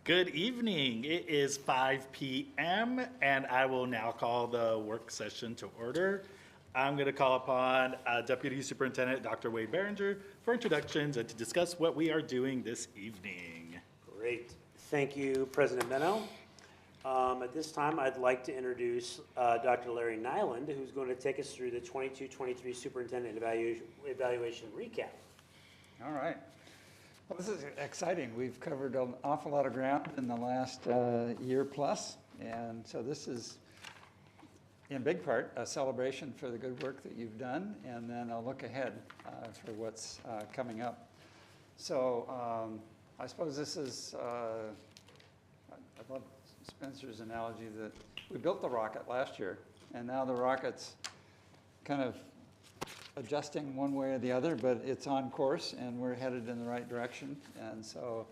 Good evening. It is 5 p.m. and I will now call the work session to order. I'm going to call upon Deputy Superintendent Dr. Wade Behringer for introductions and to discuss what we are doing this evening. Great. Thank you, President Benno. At this time, I'd like to introduce Dr. Larry Nyland, who's going to take us through the 22-23 Superintendent Evaluation Recap. All right. Well, this is exciting. We've covered an awful lot of ground in the last year plus, and so this is, in big part, a celebration for the good work that you've done, and then a look ahead for what's coming up. So I suppose this is, I love Spencer's analogy that we built the rocket last year, and now the rocket's kind of adjusting one way or the other, but it's on course and we're headed in the right direction. And so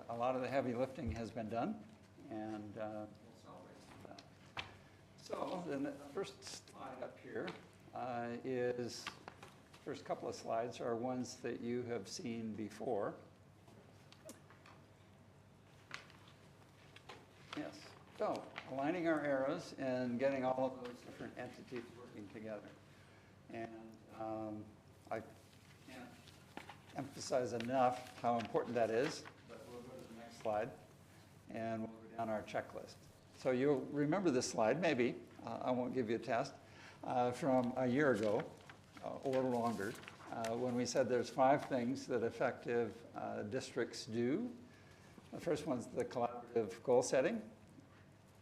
a lot of the heavy lifting has been done, and we'll celebrate that. So then the first slide up here is, first couple of slides are ones that you have seen before. Yes, so aligning our arrows and getting all of those different entities working together. And I can't emphasize enough how important that is, but we'll go to the next slide and we'll go down our checklist. So you'll remember this slide, maybe, I won't give you a test, from a year ago or longer, when we said there's 5 things that effective districts do. The first one's the collaborative goal setting.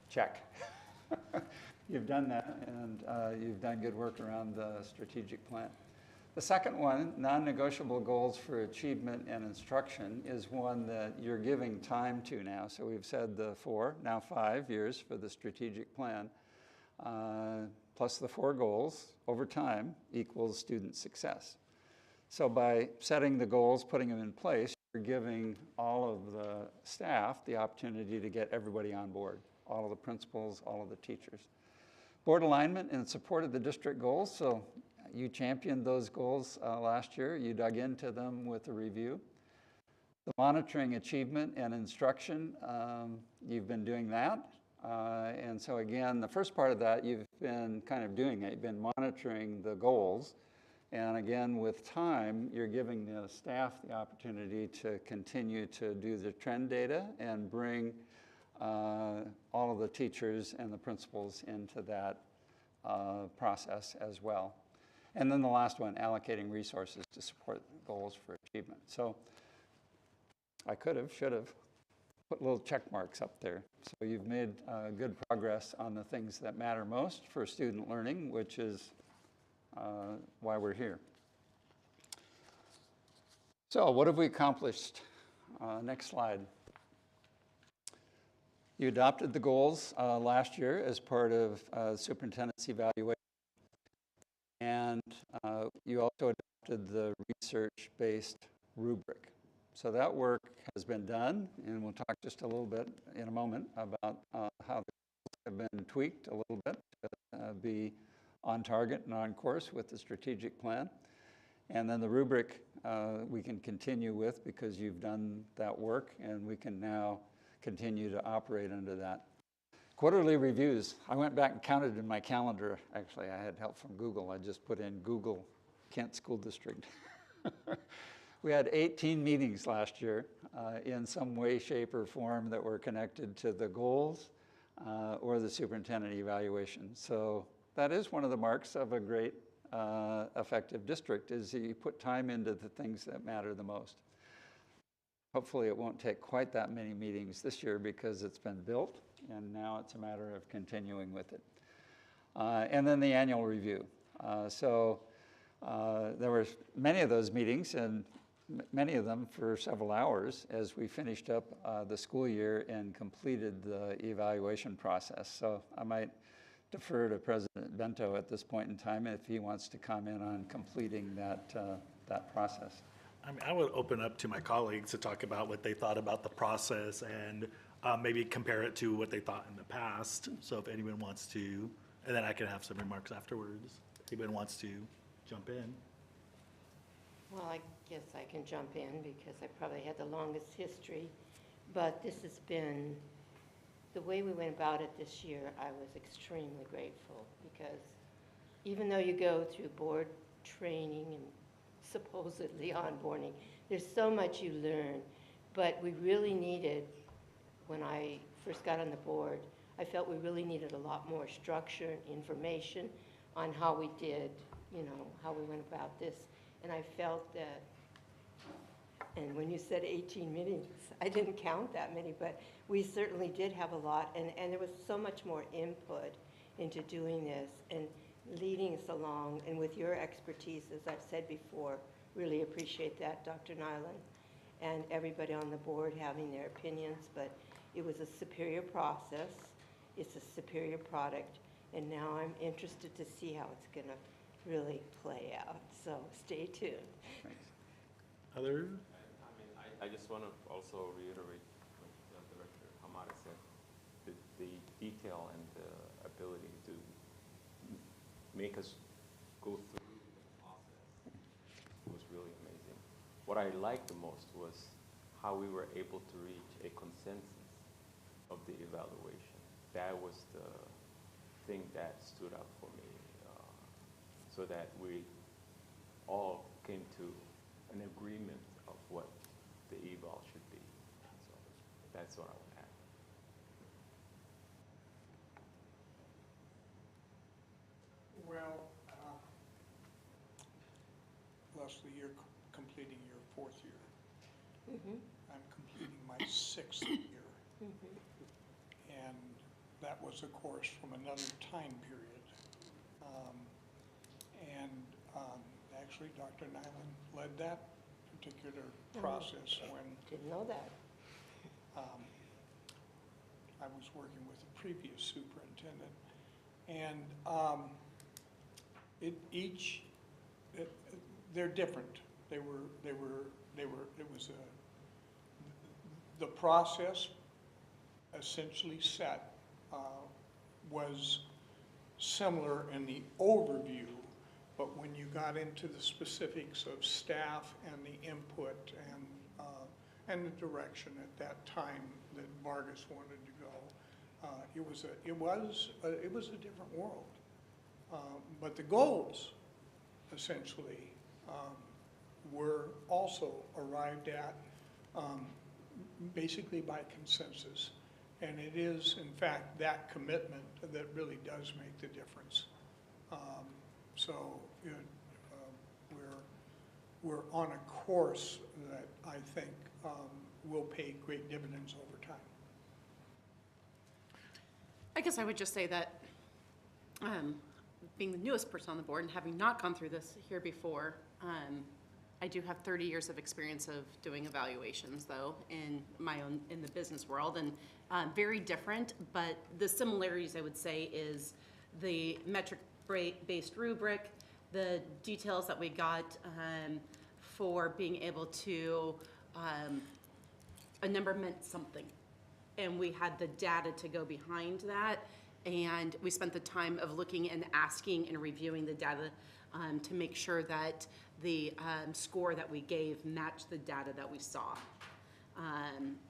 Check. You've done that, and you've done good work around the strategic plan. The second one, non-negotiable goals for achievement and instruction, is one that you're giving time to now. So we've said the 4, now 5 years for the strategic plan, plus the 4 goals over time equals student success. So by setting the goals, putting them in place, you're giving all of the staff the opportunity to get everybody on board, all of the principals, all of the teachers. Board alignment in support of the district goals. So you championed those goals last year. You dug into them with a review. The monitoring achievement and instruction, you've been doing that. And so again, the first part of that, you've been kind of doing it. You've been monitoring the goals. And again, with time, you're giving the staff the opportunity to continue to do the trend data and bring all of the teachers and the principals into that process as well. And then the last one, allocating resources to support goals for achievement. So I could have, should have, put little check marks up there. So you've made good progress on the things that matter most for student learning, which is why we're here. So what have we accomplished? Next slide. You adopted the goals last year as part of superintendent's evaluation. And you also adopted the research-based rubric. So that work has been done, and we'll talk just a little bit in a moment about how the goals have been tweaked a little bit to be on target and on course with the strategic plan. And then the rubric we can continue with because you've done that work, and we can now continue to operate under that. Quarterly reviews. I went back and counted in my calendar. Actually, I had help from Google. I just put in Google Kent School District. We had 18 meetings last year in some way, shape, or form that were connected to the goals or the superintendent evaluation. So that is one of the marks of a great effective district, is that you put time into the things that matter the most. Hopefully it won't take quite that many meetings this year because it's been built, and now it's a matter of continuing with it. And then the annual review. So there were many of those meetings, and many of them for several hours as we finished up the school year and completed the evaluation process. So I might defer to President Bento at this point in time if he wants to comment on completing that, that process. I mean, I would open up to my colleagues to talk about what they thought about the process and maybe compare it to what they thought in the past. So if anyone wants to, and then I can have some remarks afterwards. If anyone wants to jump in. Well, I guess I can jump in because I probably had the longest history. But this has been, the way we went about it this year, I was extremely grateful, because even though you go through board training and supposedly onboarding, there's so much you learn. But we really needed, when I first got on the board, I felt we really needed a lot more structure and information on how we did, how we went about this. And I felt that, and when you said 18 meetings, I didn't count that many, but we certainly did have a lot, and there was so much more input into doing this and leading us along, and with your expertise, as I've said before, really appreciate that, Dr. Nyland, and everybody on the board having their opinions, but it was a superior process, it's a superior product, and now I'm interested to see how it's gonna really play out, so stay tuned. Other? I just want to also reiterate what Director Hamada said, the detail and the ability to make us go through the process was really amazing. What I liked the most was how we were able to reach a consensus of the evaluation. That was the thing that stood out for me, so that we all came to an agreement of what the eval should be. So that's what I would add. Well, Leslie, you're completing your 4th year. I'm completing my 6th year. And that was, of course, from another time period. Actually, Dr. Nyland led that particular process when Didn't know that. I was working with the previous superintendent. And they're different. It was the process essentially set was similar in the overview, but when you got into the specifics of staff and the input and the direction at that time that Vargas wanted to go, it was a different world. But the goals, essentially, were also arrived at basically by consensus. And it is, in fact, that commitment that really does make the difference. We're on a course that I think will pay great dividends over time. I guess I would just say that being the newest person on the board and having not gone through this here before, I do have 30 years of experience of doing evaluations, though, in the business world, and very different, but the similarities, I would say, is the metric-based rubric, the details that we got for being able to, a number meant something, and we had the data to go behind that, and we spent the time of looking and asking and reviewing the data to make sure that the score that we gave matched the data that we saw.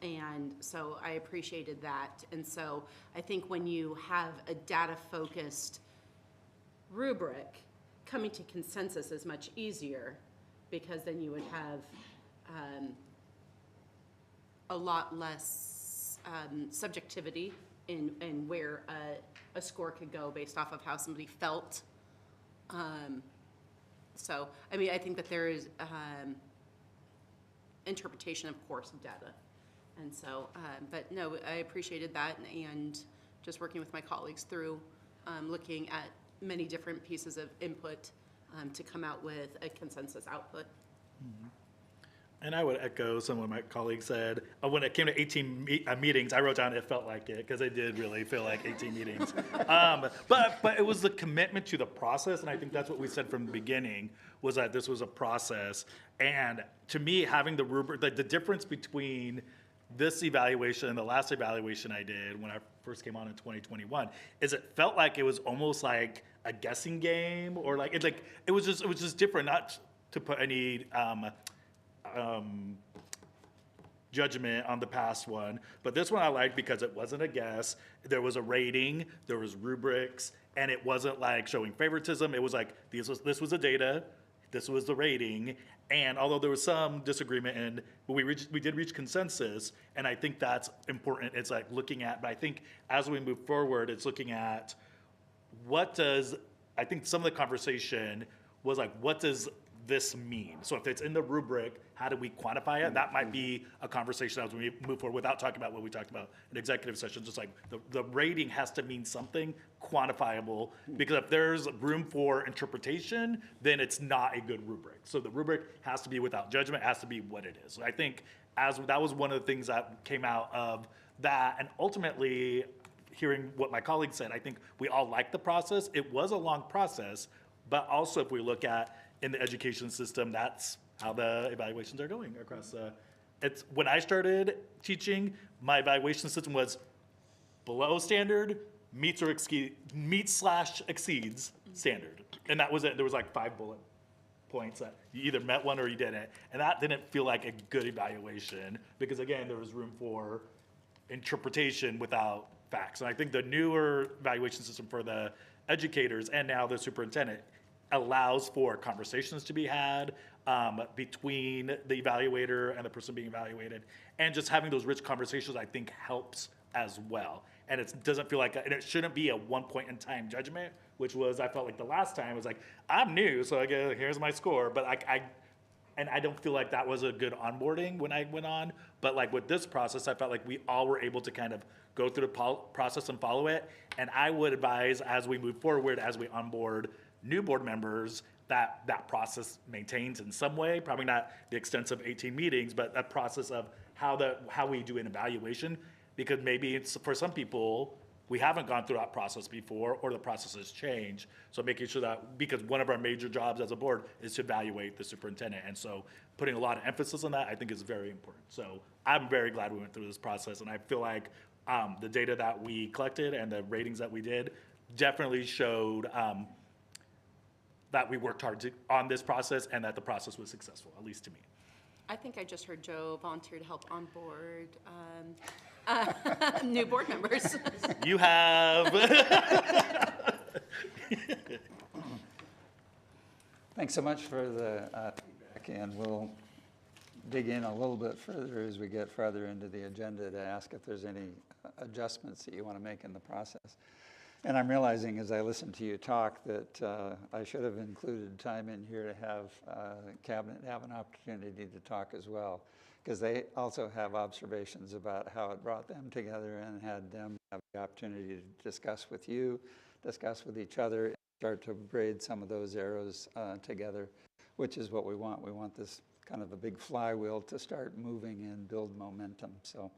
And so I appreciated that. And so I think when you have a data-focused rubric, coming to consensus is much easier, because then you would have a lot less subjectivity in where a score could go based off of how somebody felt. So, I mean, I think that there is interpretation, of course, of data. And so, but no, I appreciated that, and just working with my colleagues through looking at many different pieces of input to come out with a consensus output. And I would echo some of what my colleagues said. When it came to 18 meetings, I wrote down it felt like it, because it did really feel like 18 meetings. But it was the commitment to the process, and I think that's what we said from the beginning, was that this was a process. And to me, having the rubric, the difference between this evaluation and the last evaluation I did when I first came on in 2021, is it felt like it was almost like a guessing game, or like it was just different. Not to put any judgment on the past one. But this one I liked because it wasn't a guess. There was a rating, there was rubrics, and it wasn't like showing favoritism. It was like, this was the data, this was the rating. And although there was some disagreement, and we did reach consensus, and I think that's important. It's like looking at, but I think as we move forward, it's looking at I think some of the conversation was like, what does this mean? So if it's in the rubric, how do we quantify it? That might be a conversation as we move forward without talking about what we talked about in executive session. Just like the rating has to mean something quantifiable, because if there's room for interpretation, then it's not a good rubric. So the rubric has to be without judgment, has to be what it is. So I think that was one of the things that came out of that, and ultimately, hearing what my colleagues said, I think we all liked the process. It was a long process, but also if we look at in the education system, that's how the evaluations are going across. When I started teaching, my evaluation system was below standard, meets / exceeds standard. And that was it. There was like 5 bullet points that you either met one or you didn't. And that didn't feel like a good evaluation because, again, there was room for interpretation without facts. And I think the newer evaluation system for the educators and now the superintendent allows for conversations to be had between the evaluator and the person being evaluated. And just having those rich conversations, I think, helps as well. And it doesn't feel like, and it shouldn't be a one point in time judgment, which was, I felt like the last time was like, I'm new, so I go, here's my score. But I don't feel like that was a good onboarding when I went on. But like with this process, I felt like we all were able to kind of go through the process and follow it. And I would advise as we move forward, as we onboard new board members, that process maintains in some way, probably not the extensive 18 meetings, but that process of how we do an evaluation, because maybe it's for some people, we haven't gone through that process before, or the process has changed. So making sure that, because one of our major jobs as a board is to evaluate the superintendent. And so putting a lot of emphasis on that, I think is very important. So I'm very glad we went through this process. And I feel like the data that we collected and the ratings that we did definitely showed that we worked hard on this process and that the process was successful, at least to me. I think I just heard Joe volunteer to help onboard new board members. You have. Thanks so much for the feedback, and we'll dig in a little bit further as we get farther into the agenda to ask if there's any adjustments that you want to make in the process. And I'm realizing as I listen to you talk that I should have included time in here to have Cabinet have an opportunity to talk as well, because they also have observations about how it brought them together and had them have the opportunity to discuss with you, discuss with each other, and start to braid some of those arrows together, which is what we want. We want this kind of a big flywheel to start moving and build momentum. So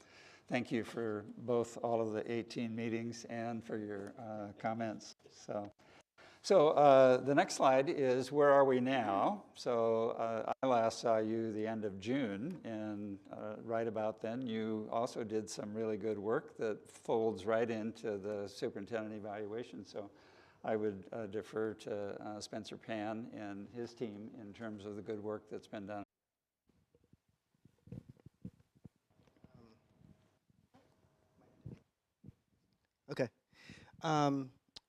thank you for both all of the 18 meetings and for your comments. So the next slide is where are we now? So I last saw you the end of June, and right about then you also did some really good work that folds right into the superintendent evaluation. So I would defer to Spencer Pan and his team in terms of the good work that's been done. Okay.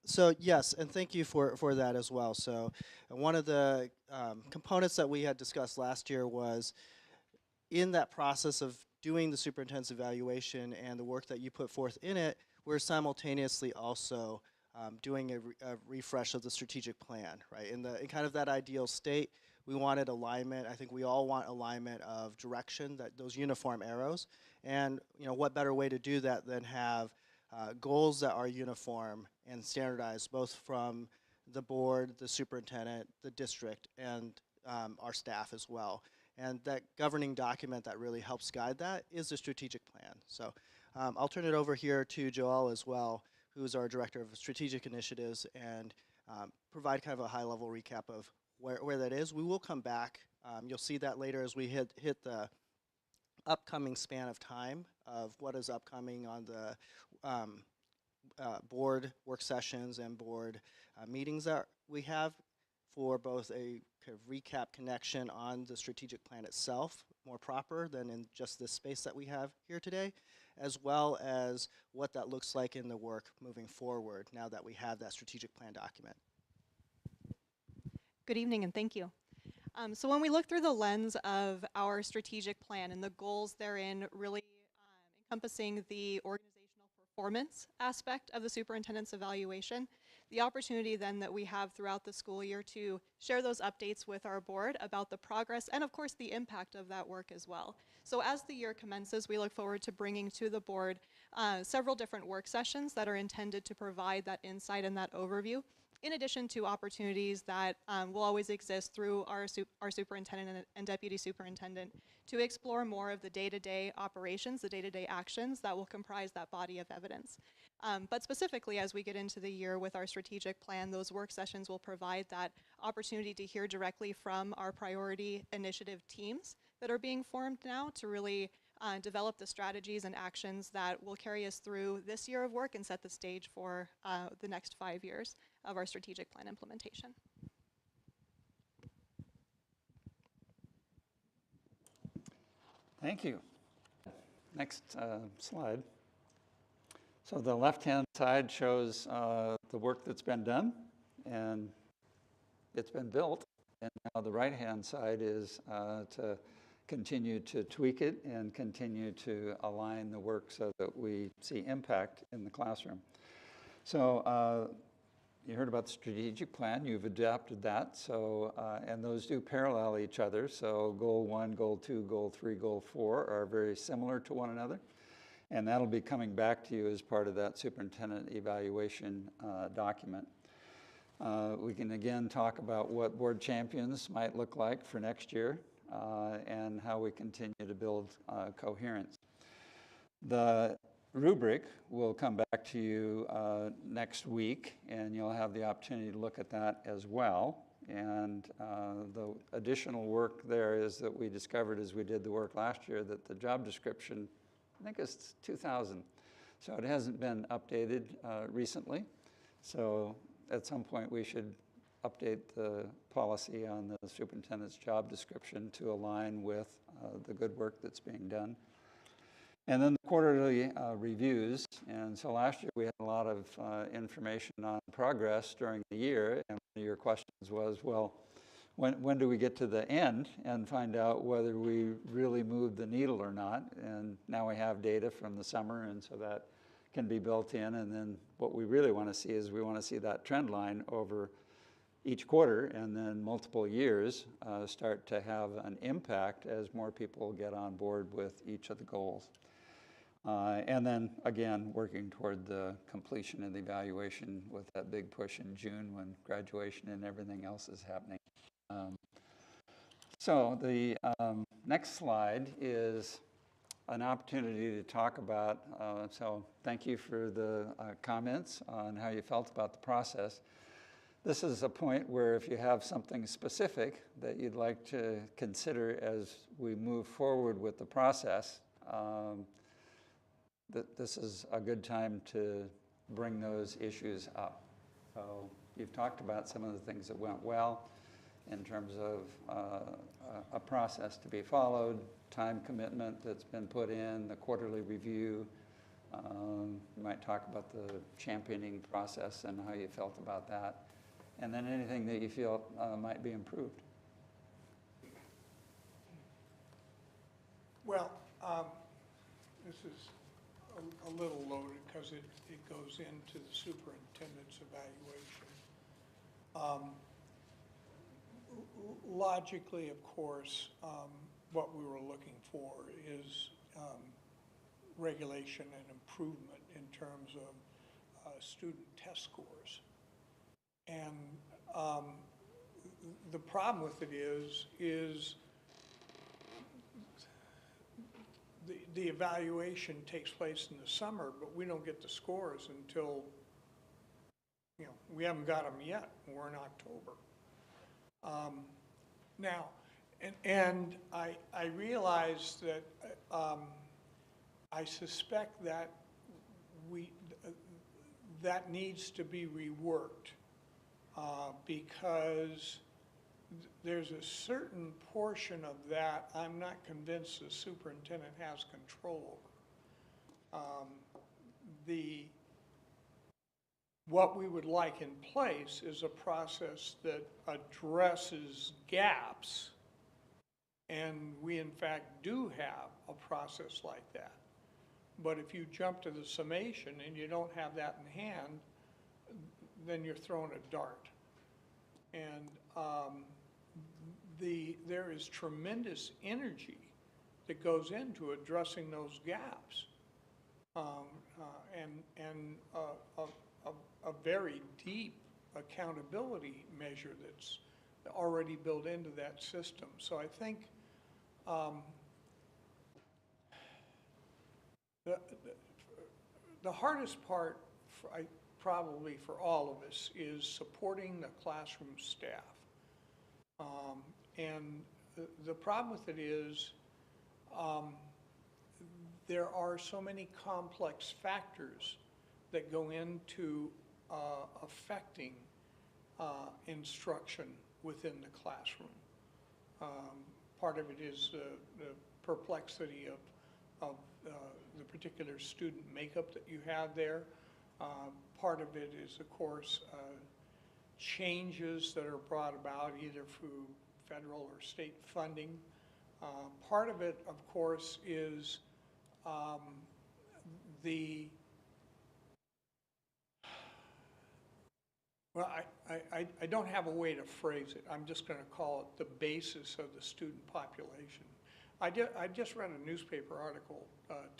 So yes, and thank you for that as well. So one of the components that we had discussed last year was in that process of doing the superintendent's evaluation and the work that you put forth in it, we're simultaneously also doing a refresh of the strategic plan, right? In kind of that ideal state, we wanted alignment. I think we all want alignment of direction, that those uniform arrows. And what better way to do that than have goals that are uniform and standardized, both from the board, the superintendent, the district, and our staff as well. And that governing document that really helps guide that is the strategic plan. So I'll turn it over here to Joel as well, who's our Director of Strategic Initiatives, and provide kind of a high-level recap of where that is. We will come back. You'll see that later as we hit the upcoming span of time of what is upcoming on the board work sessions and board meetings that we have for both a kind of recap connection on the strategic plan itself more proper than in just this space that we have here today, as well as what that looks like in the work moving forward now that we have that strategic plan document. Good evening and thank you. So when we look through the lens of our strategic plan and the goals therein really encompassing the organizational performance aspect of the superintendent's evaluation, the opportunity then that we have throughout the school year to share those updates with our board about the progress and of course the impact of that work as well. So as the year commences, we look forward to bringing to the board several different work sessions that are intended to provide that insight and that overview, in addition to opportunities that will always exist through our superintendent and deputy superintendent to explore more of the day-to-day operations, the day-to-day actions that will comprise that body of evidence. But specifically, as we get into the year with our strategic plan, those work sessions will provide that opportunity to hear directly from our priority initiative teams that are being formed now to really develop the strategies and actions that will carry us through this year of work and set the stage for the next 5 years of our strategic plan implementation. Thank you. Next slide. So the left-hand side shows the work that's been done, and it's been built. And now the right-hand side is to continue to tweak it and continue to align the work so that we see impact in the classroom. So you heard about the strategic plan, you've adapted that, so, and those do parallel each other, so goal 1, goal 2, goal 3, goal 4 are very similar to one another, and that'll be coming back to you as part of that superintendent evaluation document. We can again talk about what board champions might look like for next year and how we continue to build coherence. The rubric will come back to you next week, and you'll have the opportunity to look at that as well. And the additional work there is that we discovered as we did the work last year that the job description, I think it's 2000, so it hasn't been updated recently. So at some point we should update the policy on the superintendent's job description to align with the good work that's being done. And then the quarterly reviews. And so last year we had a lot of information on progress during the year. And one of your questions was, well, when do we get to the end and find out whether we really moved the needle or not? And now we have data from the summer, and so that can be built in. And then what we really want to see is we want to see that trend line over each quarter and then multiple years start to have an impact as more people get on board with each of the goals. And then, again, working toward the completion of the evaluation with that big push in June when graduation and everything else is happening. So the next slide is an opportunity to talk about, so thank you for the comments on how you felt about the process. This is a point where if you have something specific that you'd like to consider as we move forward with the process, this is a good time to bring those issues up. So you've talked about some of the things that went well in terms of a process to be followed, time commitment that's been put in, the quarterly review. You might talk about the championing process and how you felt about that. And then anything that you feel might be improved. Well, this is a little loaded because it goes into the superintendent's evaluation. Logically, of course, what we were looking for is regulation and improvement in terms of student test scores. And the problem with it is the evaluation takes place in the summer, but we don't get the scores until, you know, we haven't got them yet. We're in October. Now, and I realize that I suspect that that needs to be reworked because there's a certain portion of that I'm not convinced the superintendent has control over. What we would like in place is a process that addresses gaps, and we in fact do have a process like that. But if you jump to the summation and you don't have that in hand, then you're throwing a dart. And there is tremendous energy that goes into addressing those gaps. And a very deep accountability measure that's already built into that system. So I think the hardest part, probably for all of us, is supporting the classroom staff. And the problem with it is there are so many complex factors that go into affecting instruction within the classroom. Part of it is the perplexity of the particular student makeup that you have there. Part of it is, of course, changes that are brought about either through federal or state funding. Part of it, of course, is well, I don't have a way to phrase it. I'm just going to call it the basis of the student population. I just read a newspaper article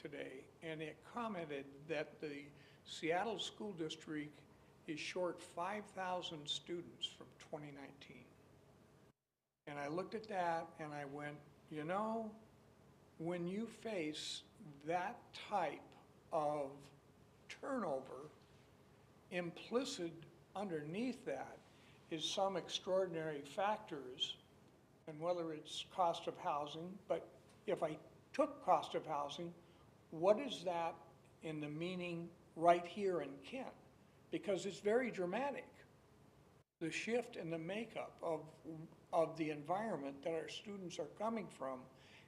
today, and it commented that the Seattle School District is short 5,000 students from 2019. And I looked at that and I went, you know, when you face that type of turnover, implicit underneath that is some extraordinary factors, and whether it's cost of housing, but if I took cost of housing, what is that in the meaning right here in Kent? Because it's very dramatic. The shift in the makeup of the environment that our students are coming from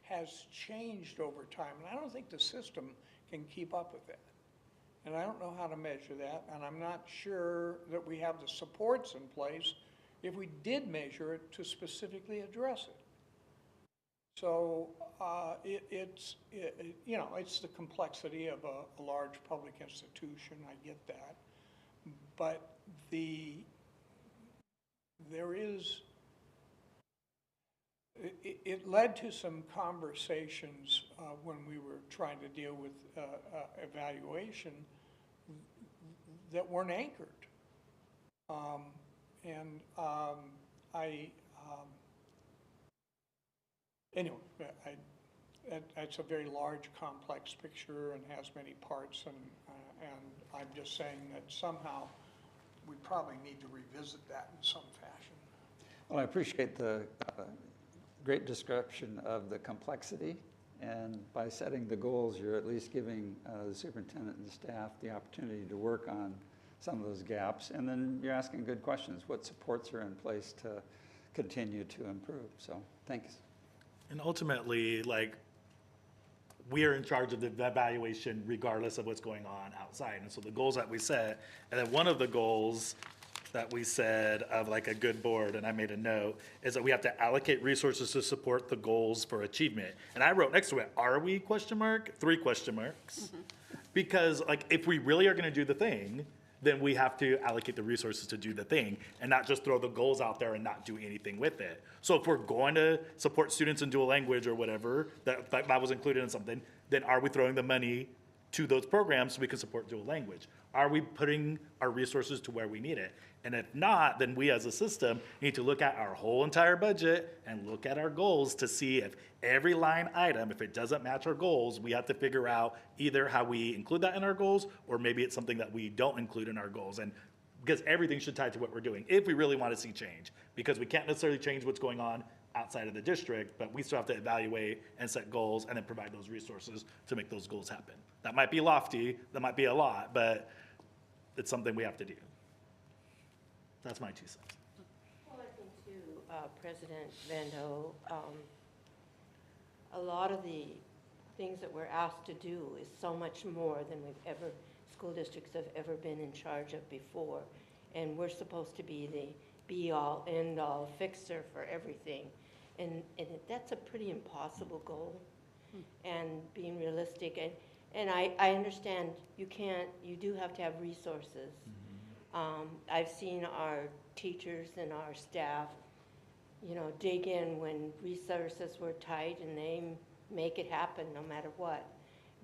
has changed over time, and I don't think the system can keep up with that. And I don't know how to measure that, and I'm not sure that we have the supports in place if we did measure it to specifically address it. So it's the complexity of a large public institution, I get that. But it led to some conversations when we were trying to deal with evaluation that weren't anchored. Anyway, it's a very large, complex picture and has many parts, and I'm just saying that somehow we probably need to revisit that in some fashion. Well, I appreciate the great description of the complexity, and by setting the goals, you're at least giving the superintendent and the staff the opportunity to work on some of those gaps, and then you're asking good questions. What supports are in place to continue to improve? So, thanks. And ultimately, like, we are in charge of the evaluation regardless of what's going on outside. And so the goals that we set, and then one of the goals that we said of like a good board, and I made a note, is that we have to allocate resources to support the goals for achievement. And I wrote next to it, are we, question mark, 3 question marks. Mm-hmm. Because like, if we really are gonna do the thing, then we have to allocate the resources to do the thing and not just throw the goals out there and not do anything with it. So if we're going to support students in dual language or whatever, that was included in something, then are we throwing the money to those programs so we can support dual language? Are we putting our resources to where we need it? And if not, then we as a system need to look at our whole entire budget and look at our goals to see if every line item, if it doesn't match our goals, we have to figure out either how we include that in our goals, or maybe it's something that we don't include in our goals. And because everything should tie to what we're doing if we really want to see change, because we can't necessarily change what's going on outside of the district, but we still have to evaluate and set goals and then provide those resources to make those goals happen. That might be lofty, that might be a lot, but it's something we have to do. That's my 2 cents. Well, I think too, President Vando, a lot of the things that we're asked to do is so much more than school districts have ever been in charge of before. And we're supposed to be the be-all, end-all fixer for everything. And that's a pretty impossible goal. And being realistic, and I understand you do have to have resources. I've seen our teachers and our staff, dig in when resources were tight, and they make it happen no matter what.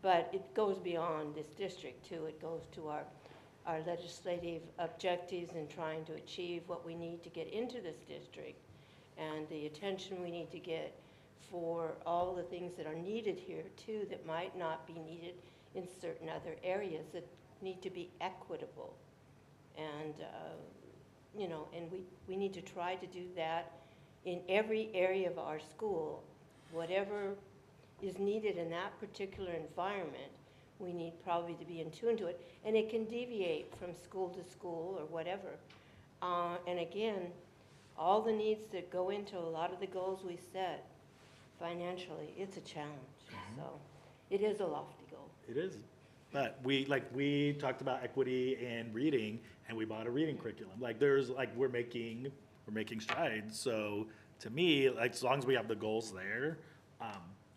But it goes beyond this district too. It goes to our legislative objectives in trying to achieve what we need to get into this district, and the attention we need to get for all the things that are needed here too that might not be needed in certain other areas that need to be equitable. And, and we need to try to do that in every area of our school. Whatever is needed in that particular environment, we need probably to be in tune to it. And it can deviate from school to school or whatever. And again, all the needs that go into a lot of the goals we set financially, it's a challenge. So it is a lofty goal. It is. But we talked about equity in reading, and we bought a reading curriculum. We're making strides. So to me, as long as we have the goals there,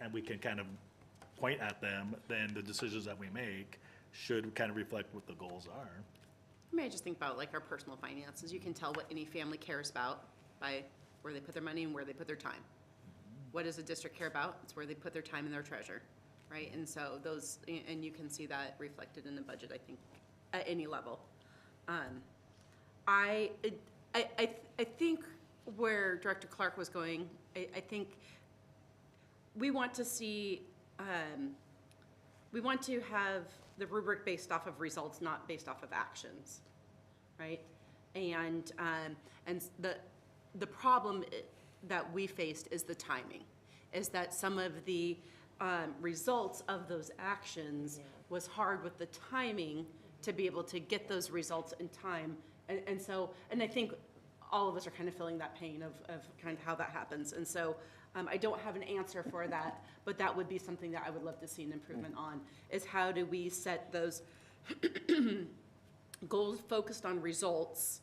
and we can kind of point at them, then the decisions that we make should kind of reflect what the goals are. I mean, I just think about our personal finances. You can tell what any family cares about by where they put their money and where they put their time. What does a district care about? It's where they put their time and their treasure, right? And so and you can see that reflected in the budget, I think, at any level. I think where Director Clark was going, I think we want to see, we want to have the rubric based off of results, not based off of actions, right? And the problem that we faced is the timing, is that some of the results of those actions was hard with the timing to be able to get those results in time. And I think all of us are kind of feeling that pain of kind of how that happens. And so I don't have an answer for that, but that would be something that I would love to see an improvement on, is how do we set those goals focused on results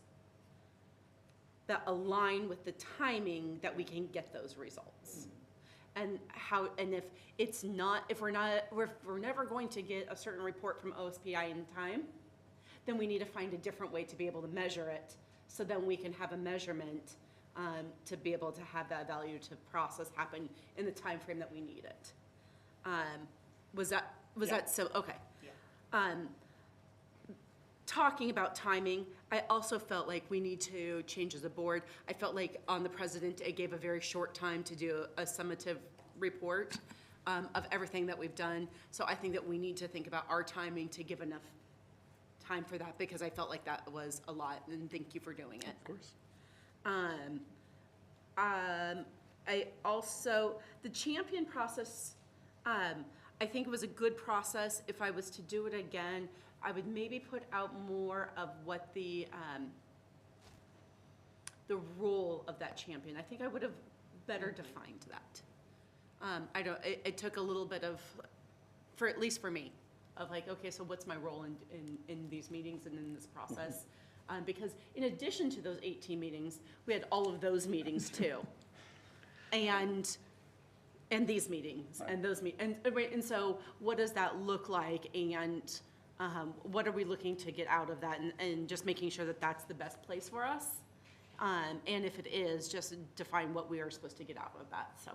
that align with the timing that we can get those results. And if we're never going to get a certain report from OSPI in time, then we need to find a different way to be able to measure it, so then we can have a measurement to be able to have that value to process happen in the time frame that we need it. Was that so? Okay. Yeah. Talking about timing, I also felt like we need to change as a board. I felt like on the president, it gave a very short time to do a summative report of everything that we've done. So I think that we need to think about our timing to give enough time for that, because I felt like that was a lot, and thank you for doing it. Of course. I also, the champion process, I think it was a good process. If I was to do it again, I would maybe put out more of what the role of that champion. I think I would have better defined that. It took a little bit of, at least for me, of okay, so what's my role in these meetings and in this process? Because in addition to those 18 meetings, we had all of those meetings too. And these meetings, right. And those and so what does that look like, and what are we looking to get out of that, and just making sure that that's the best place for us, and if it is, just define what we are supposed to get out of that. So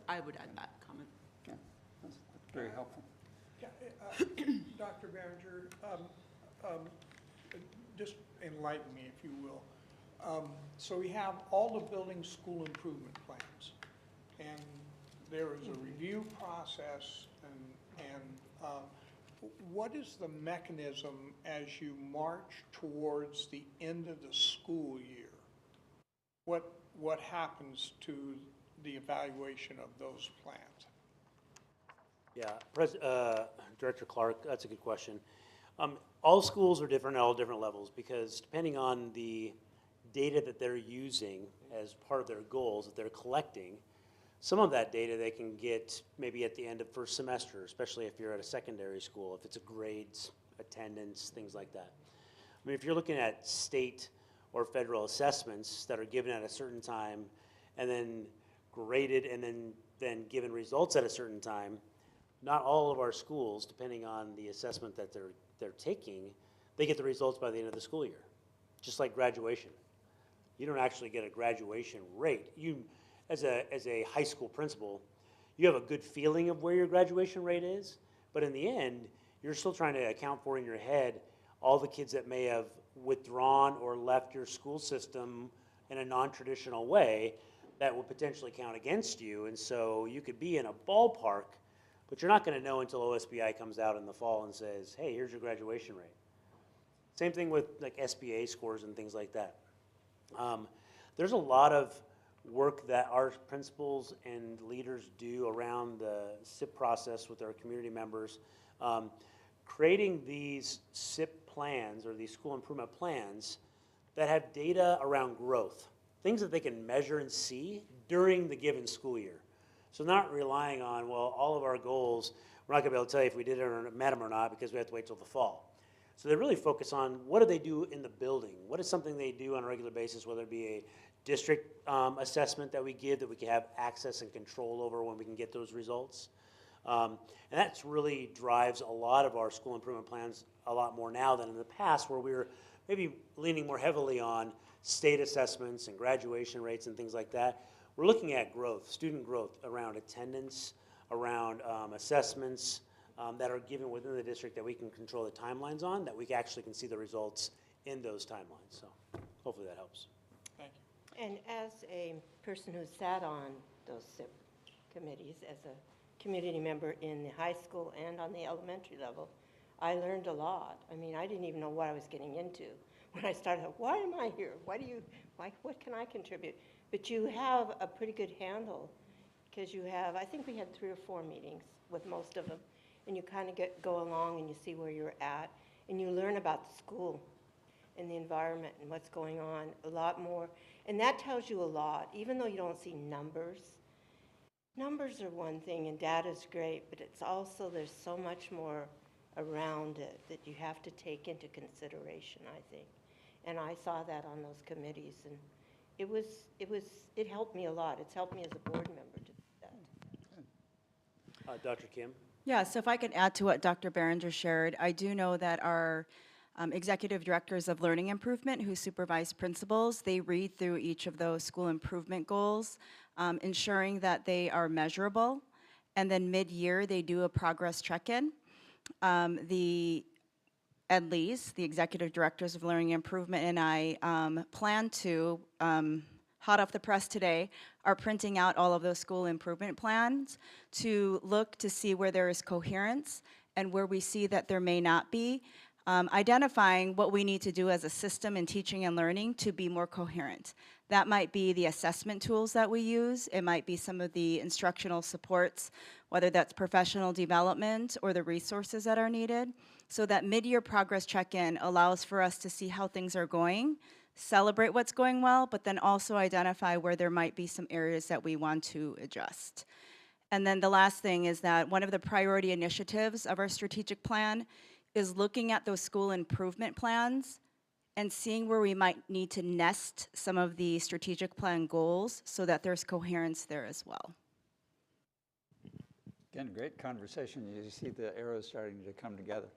I would add that comment. Okay, that's very helpful. Yeah, Dr. Behringer, just enlighten me, if you will. So we have all the building school improvement plans, and there is a review process, and what is the mechanism as you march towards the end of the school year? What happens to the evaluation of those plans? Yeah, Director Clark, that's a good question. All schools are different at all different levels, because depending on the data that they're using as part of their goals that they're collecting, some of that data they can get maybe at the end of first semester, especially if you're at a secondary school, if it's a grades, attendance, things like that. I mean, if you're looking at state or federal assessments that are given at a certain time and then graded and then given results at a certain time, not all of our schools, depending on the assessment that they're taking, they get the results by the end of the school year, just like graduation. You don't actually get a graduation rate. You, as a high school principal, you have a good feeling of where your graduation rate is, but in the end, you're still trying to account for in your head all the kids that may have withdrawn or left your school system in a non-traditional way that will potentially count against you. And so you could be in a ballpark, but you're not going to know until OSBI comes out in the fall and says, hey, here's your graduation rate. Same thing with like SBA scores and things like that. There's a lot of work that our principals and leaders do around the SIP process with our community members. Creating these SIP plans or these school improvement plans that have data around growth, things that they can measure and see during the given school year. So not relying on, well, all of our goals, we're not gonna be able to tell you if we did it or met them or not because we have to wait till the fall. So they really focus on what do they do in the building? What is something they do on a regular basis, whether it be a district assessment that we give that we can have access and control over when we can get those results. And that really drives a lot of our school improvement plans a lot more now than in the past, where we were maybe leaning more heavily on state assessments and graduation rates and things like that. We're looking at growth, student growth around attendance, around assessments that are given within the district that we can control the timelines on, that we actually can see the results in those timelines. So hopefully that helps. Thank you. And as a person who sat on those SIP committees, as a community member in the high school and on the elementary level, I learned a lot. I mean, I didn't even know what I was getting into when I started. Why am I here? What can I contribute? But you have a pretty good handle because you have, I think we had 3 or 4 meetings with most of them, and you kind of go along and you see where you're at, and you learn about the school and the environment and what's going on a lot more. And that tells you a lot, even though you don't see numbers. Numbers are one thing and data's great, but it's also, there's so much more around it that you have to take into consideration, I think. And I saw that on those committees, and it helped me a lot. It's helped me as a board member to do that. Dr. Kim? Yeah, so if I could add to what Dr. Behringer shared, I do know that our executive directors of learning improvement who supervise principals, they read through each of those school improvement goals, ensuring that they are measurable, and then mid-year they do a progress check-in. At least the executive directors of learning improvement and I plan to, hot off the press today, are printing out all of those school improvement plans to look to see where there is coherence and where we see that there may not be, identifying what we need to do as a system in teaching and learning to be more coherent. That might be the assessment tools that we use. It might be some of the instructional supports, whether that's professional development or the resources that are needed. So that mid-year progress check-in allows for us to see how things are going, celebrate what's going well, but then also identify where there might be some areas that we want to adjust. And then the last thing is that one of the priority initiatives of our strategic plan is looking at those school improvement plans and seeing where we might need to nest some of the strategic plan goals so that there's coherence there as well. Again, great conversation. You see the arrows starting to come together.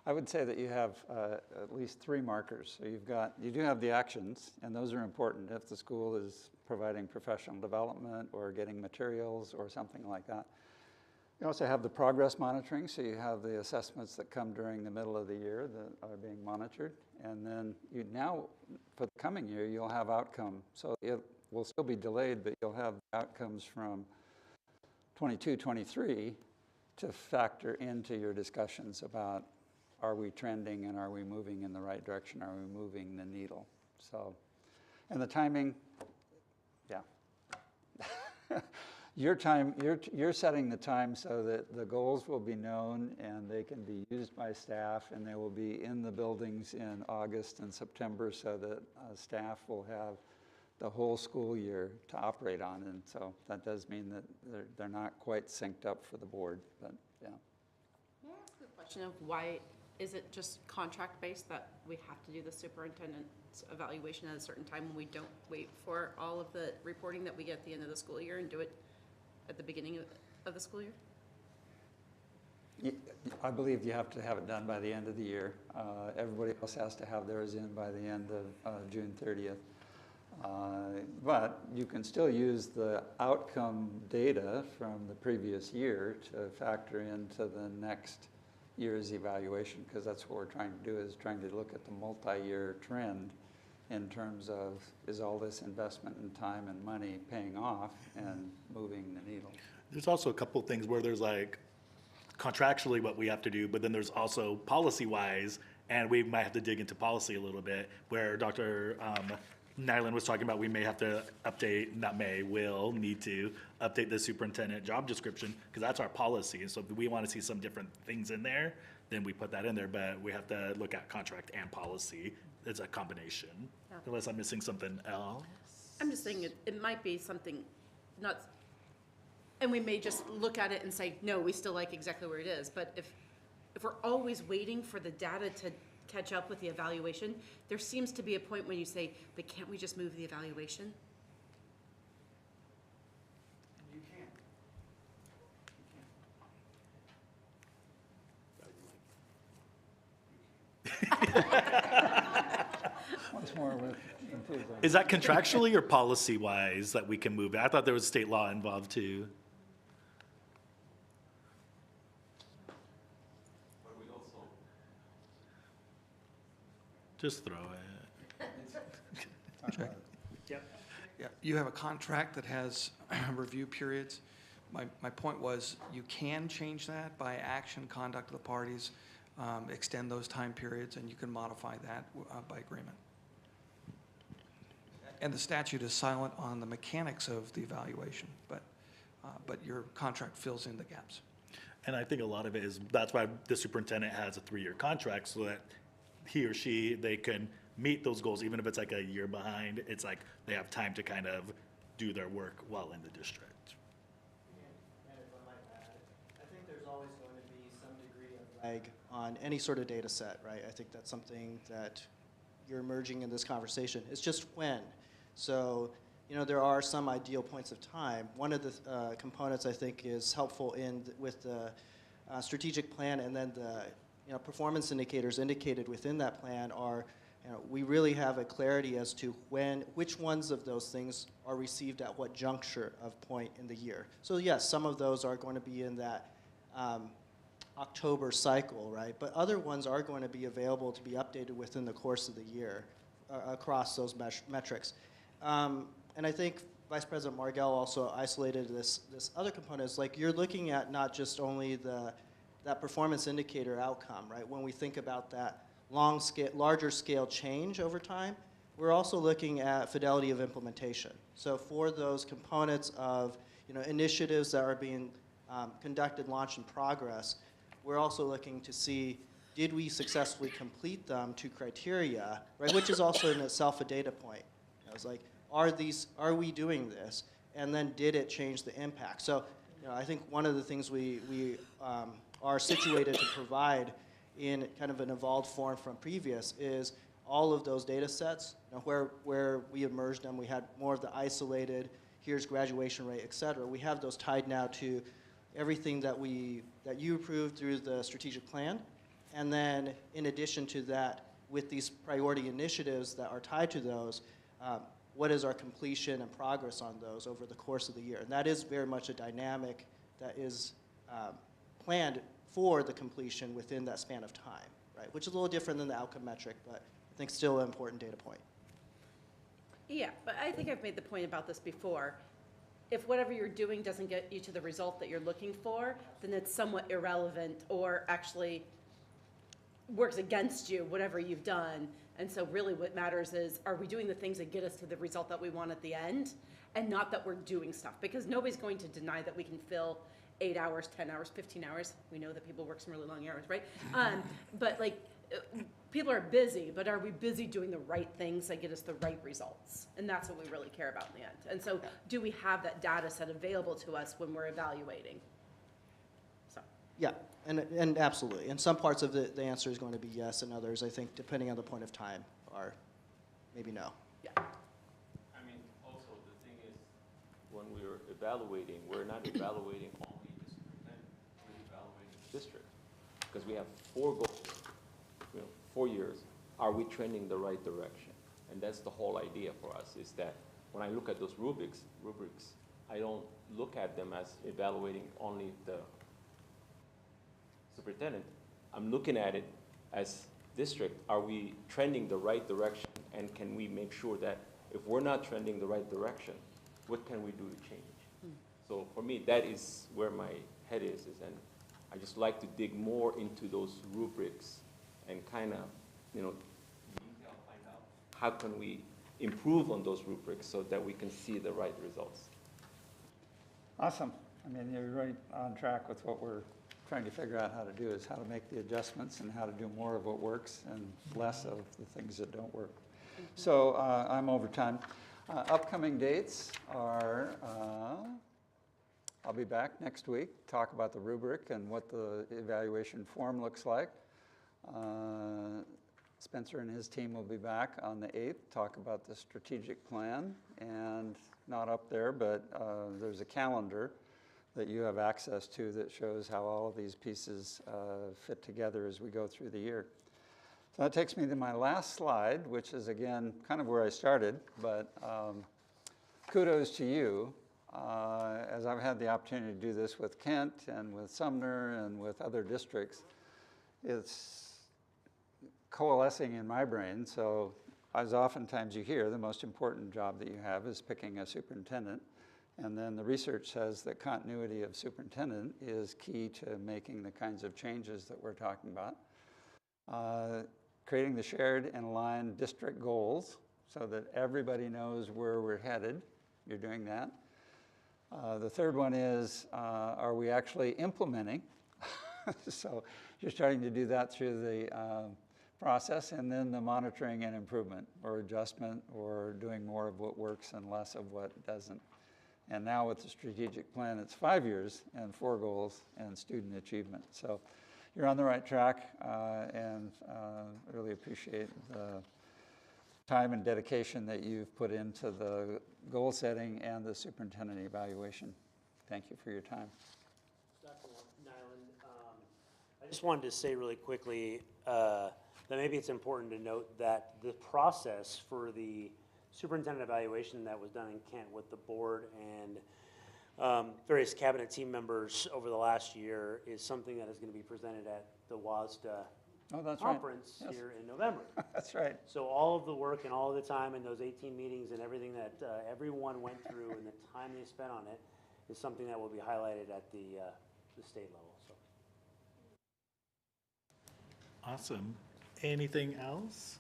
I would say that you have at least 3 markers. So you do have the actions, and those are important if the school is providing professional development or getting materials or something like that. You also have the progress monitoring, so you have the assessments that come during the middle of the year that are being monitored. And then now, for the coming year, you'll have outcome. So it will still be delayed, but you'll have outcomes from 22, 23 to factor into your discussions about are we trending and are we moving in the right direction? Are we moving the needle? So, and the timing, yeah. Your time, you're setting the time so that the goals will be known and they can be used by staff, and they will be in the buildings in August and September so that staff will have the whole school year to operate on. And so that does mean that they're not quite synced up for the board, but yeah. May I ask the question of why is it just contract-based that we have to do the superintendent's evaluation at a certain time when we don't wait for all of the reporting that we get at the end of the school year and do it at the beginning of the school year? I believe you have to have it done by the end of the year. Everybody else has to have theirs in by the end of June 30th. But you can still use the outcome data from the previous year to factor into the next year's evaluation, because that's what we're trying to do, is trying to look at the multi-year trend in terms of, is all this investment in time and money paying off and moving the needle? There's also a couple of things where there's like contractually what we have to do, but then there's also policy-wise, and we might have to dig into policy a little bit, where Dr. Nyland was talking about we may have to update, not may, will need to update the superintendent job description, because that's our policy. And so if we want to see some different things in there, then we put that in there, but we have to look at contract and policy. It's a combination, Yeah. unless I'm missing something else. I'm just saying it might be something not, and we may just look at it and say, no, we still like exactly where it is. But if we're always waiting for the data to catch up with the evaluation, there seems to be a point when you say, but can't we just move the evaluation? You Once more with enthusiasm. Is that contractually or policy-wise that we can move it? I thought there was state law involved too. Just throw it. Yeah, you have a contract that has review periods. My point was, you can change that by action, conduct of the parties, extend those time periods, and you can modify that by agreement. And the statute is silent on the mechanics of the evaluation, but your contract fills in the gaps. And I think a lot of it is, that's why the superintendent has a 3-year contract, so that he or she, they can meet those goals, even if it's like a year behind. It's like they have time to kind of do their work while in the district. And if I might add, I think there's always going to be some degree of lag on any sort of data set, right? I think that's something that you're emerging in this conversation. It's just when. So, you know, there are some ideal points of time. One of the components I think is helpful with the strategic plan, and then the performance indicators indicated within that plan are, we really have a clarity as to which ones of those things are received at what juncture of point in the year. So yes, some of those are going to be in that October cycle, right? But other ones are going to be available to be updated within the course of the year across those metrics. And I think Vice President Margell also isolated this other component. Is like you're looking at not just only that performance indicator outcome, right? When we think about that larger scale change over time, we're also looking at fidelity of implementation. So for those components of initiatives that are being conducted, launched, in progress, we're also looking to see, did we successfully complete them to criteria, right? Which is also in itself a data point. It's like, are we doing this? And then did it change the impact? So I think one of the things we are situated to provide in kind of an evolved form from previous is all of those data sets, where we have merged them. We had more of the isolated, here's graduation rate, et cetera. We have those tied now to everything that you approved through the strategic plan. And then in addition to that, with these priority initiatives that are tied to those, what is our completion and progress on those over the course of the year? And that is very much a dynamic that is planned for the completion within that span of time, right? Which is a little different than the outcome metric, but I think still an important data point. Yeah, but I think I've made the point about this before. If whatever you're doing doesn't get you to the result that you're looking for, then it's somewhat irrelevant, or actually works against you, whatever you've done. And so really what matters is, are we doing the things that get us to the result that we want at the end? And not that we're doing stuff, because nobody's going to deny that we can fill 8 hours, 10 hours, 15 hours. We know that people work some really long hours, right? But like, people are busy, but are we busy doing the right things that get us the right results? And that's what we really care about in the end. And so do we have that data set available to us when we're evaluating? So. Yeah, and absolutely. In some parts of the answer is going to be yes, and others, I think, depending on the point of time, are maybe no. Yeah. I mean, also, the thing is, when we're evaluating, we're not evaluating only the superintendent, we're evaluating the district. Because we have 4 goals, 4 years. Are we trending the right direction? And that's the whole idea for us, is that when I look at those rubrics, I don't look at them as evaluating only the superintendent. I'm looking at it as district. Are we trending the right direction? And can we make sure that if we're not trending the right direction, what can we do to change? So for me, that is where my head is, and I just like to dig more into those rubrics and kind of, detail, find out how can we improve on those rubrics so that we can see the right results. Awesome. I mean, you're right on track with what we're trying to figure out how to do, is how to make the adjustments and how to do more of what works and less of the things that don't work. So I'm over time. Upcoming dates are, I'll be back next week, talk about the rubric and what the evaluation form looks like. Spencer and his team will be back on the 8th, talk about the strategic plan, and not up there, but there's a calendar that you have access to that shows how all of these pieces fit together as we go through the year. So that takes me to my last slide, which is, again, kind of where I started, but kudos to you. As I've had the opportunity to do this with Kent and with Sumner and with other districts, it's coalescing in my brain. So as oftentimes you hear, the most important job that you have is picking a superintendent. And then the research says that continuity of superintendent is key to making the kinds of changes that we're talking about. Creating the shared and aligned district goals so that everybody knows where we're headed. You're doing that. The third one is, are we actually implementing? So you're starting to do that through the process, and then the monitoring and improvement, or adjustment, or doing more of what works and less of what doesn't. And now with the strategic plan, it's 5 years and 4 goals and student achievement. So you're on the right track, and really appreciate the time and dedication that you've put into the goal setting and the superintendent evaluation. Thank you for your time. Dr. Nyland, I just wanted to say really quickly that maybe it's important to note that the process for the superintendent evaluation that was done in Kent with the board and various cabinet team members over the last year is something that is going to be presented at the WASDA conference here in November. That's right. So all of the work and all of the time in those 18 meetings and everything that everyone went through and the time they spent on it is something that will be highlighted at the state level. So. Awesome. Anything else?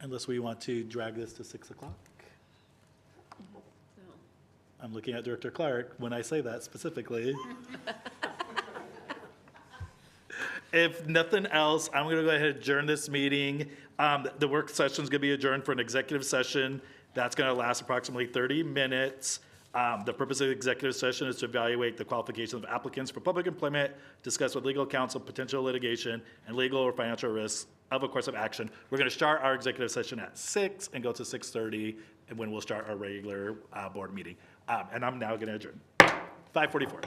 Unless we want to drag this to 6 o'clock. I'm looking at Director Clark when I say that specifically. If nothing else, I'm going to go ahead and adjourn this meeting. The work session is going to be adjourned for an executive session. That's going to last approximately 30 minutes. The purpose of the executive session is to evaluate the qualifications of applicants for public employment, discuss with legal counsel potential litigation, and legal or financial risks of a course of action. We're going to start our executive session at 6 and go to 6:30, and when we'll start our regular board meeting. And I'm now going to adjourn. 5:44.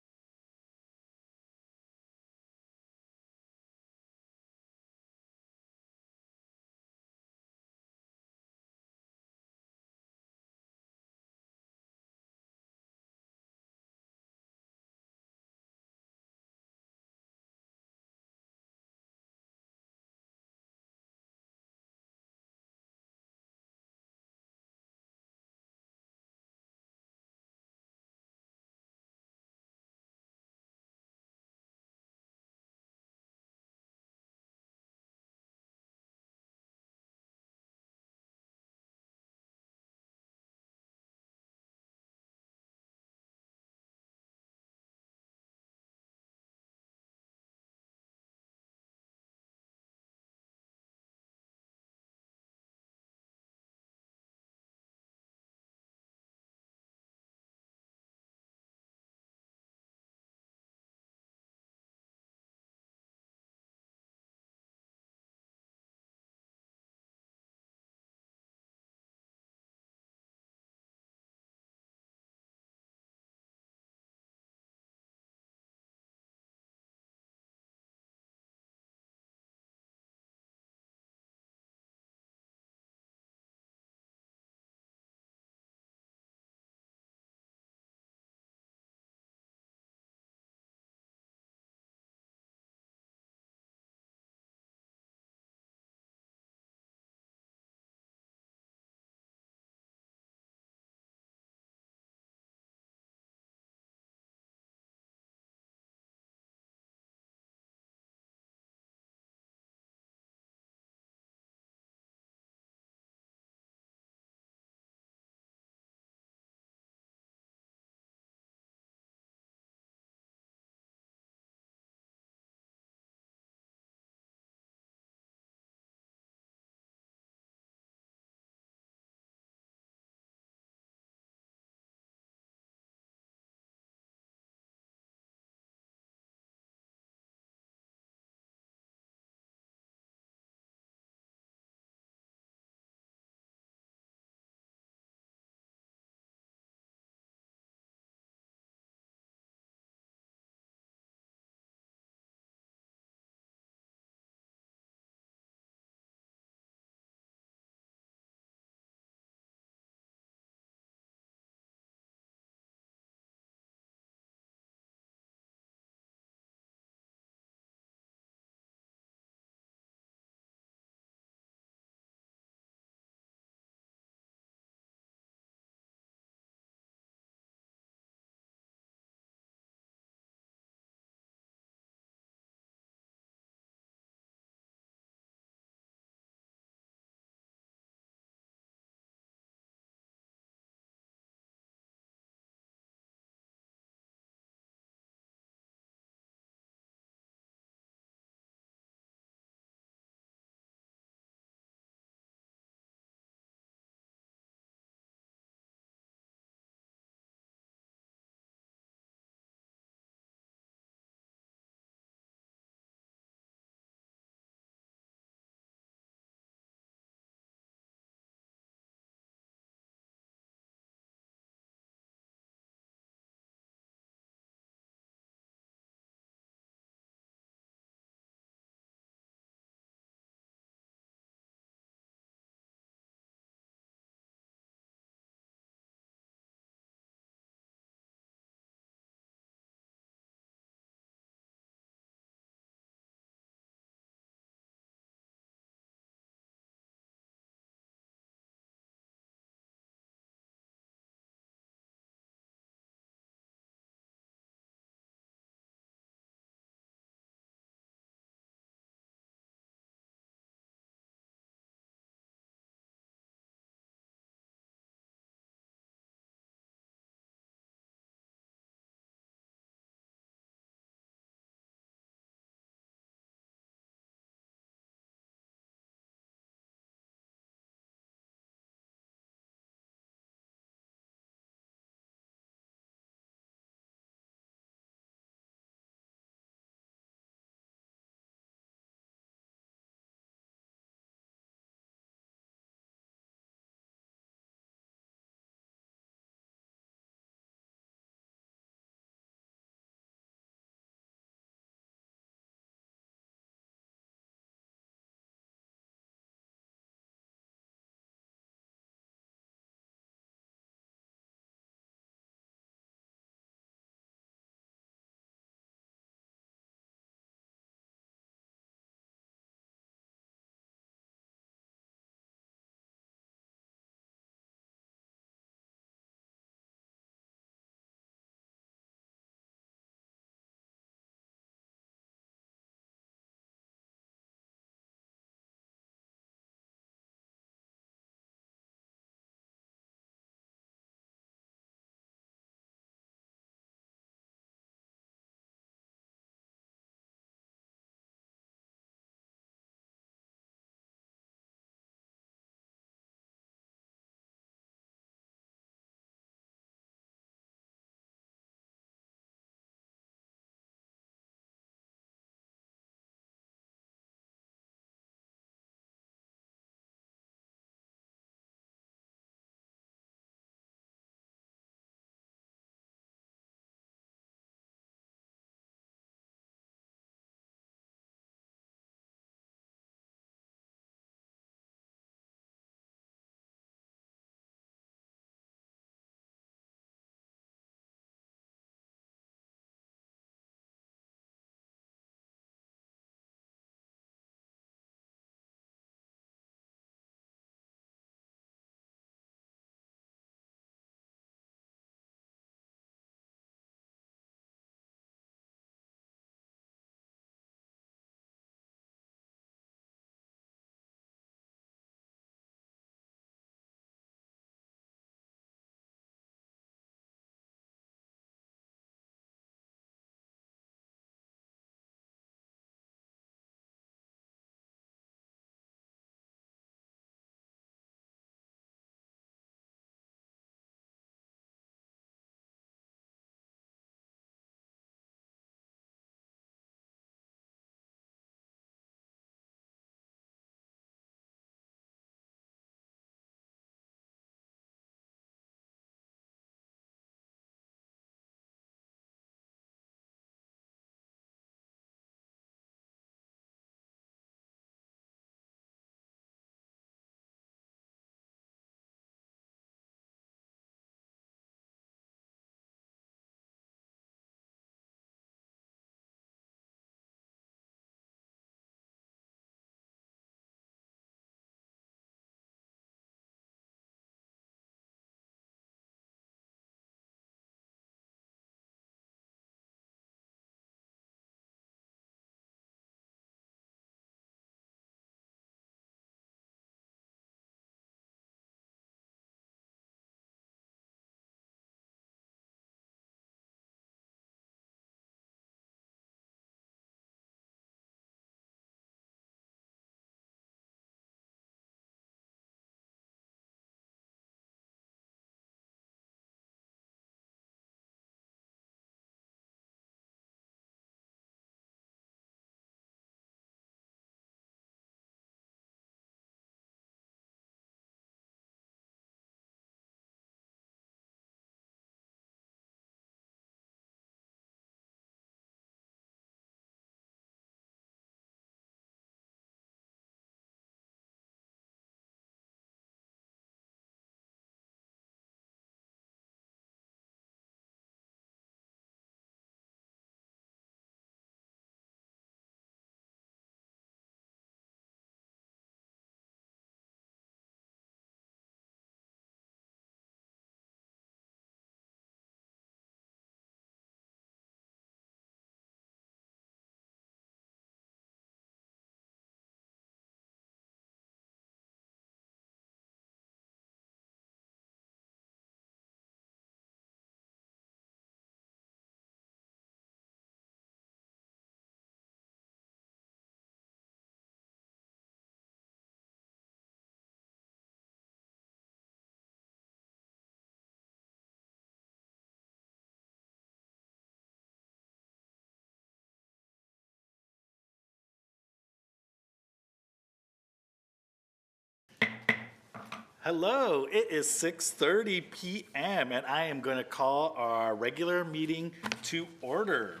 Hello, it is 6:30 p.m. and I am going to call our regular meeting to order.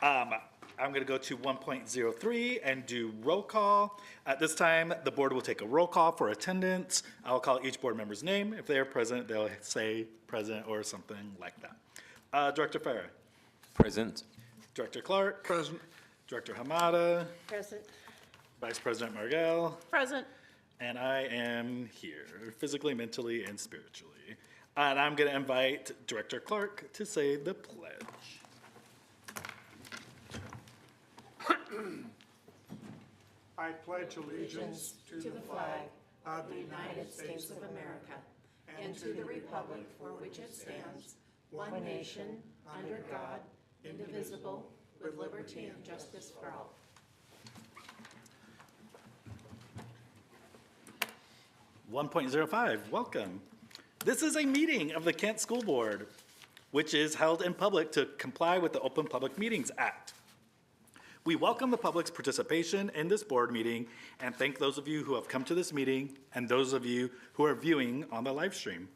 I'm going to go to 1.03 and do roll call. At this time, the board will take a roll call for attendance. I'll call each board member's name. If they are present, they'll say present or something like that. Director Farah. Present. Director Clark. Present. Director Hamada. Present. Vice President Margell. Present. And I am here, physically, mentally, and spiritually. And I'm going to invite Director Clark to say the pledge. I pledge allegiance To the flag of the United States of America and to the republic for which it stands, one nation, under God, indivisible, with liberty and justice for all. .05, welcome. This is a meeting of the Kent School Board, which is held in public to comply with the Open Public Meetings Act. We welcome the public's participation in this board meeting and thank those of you who have come to this meeting and those of you who are viewing on the live stream.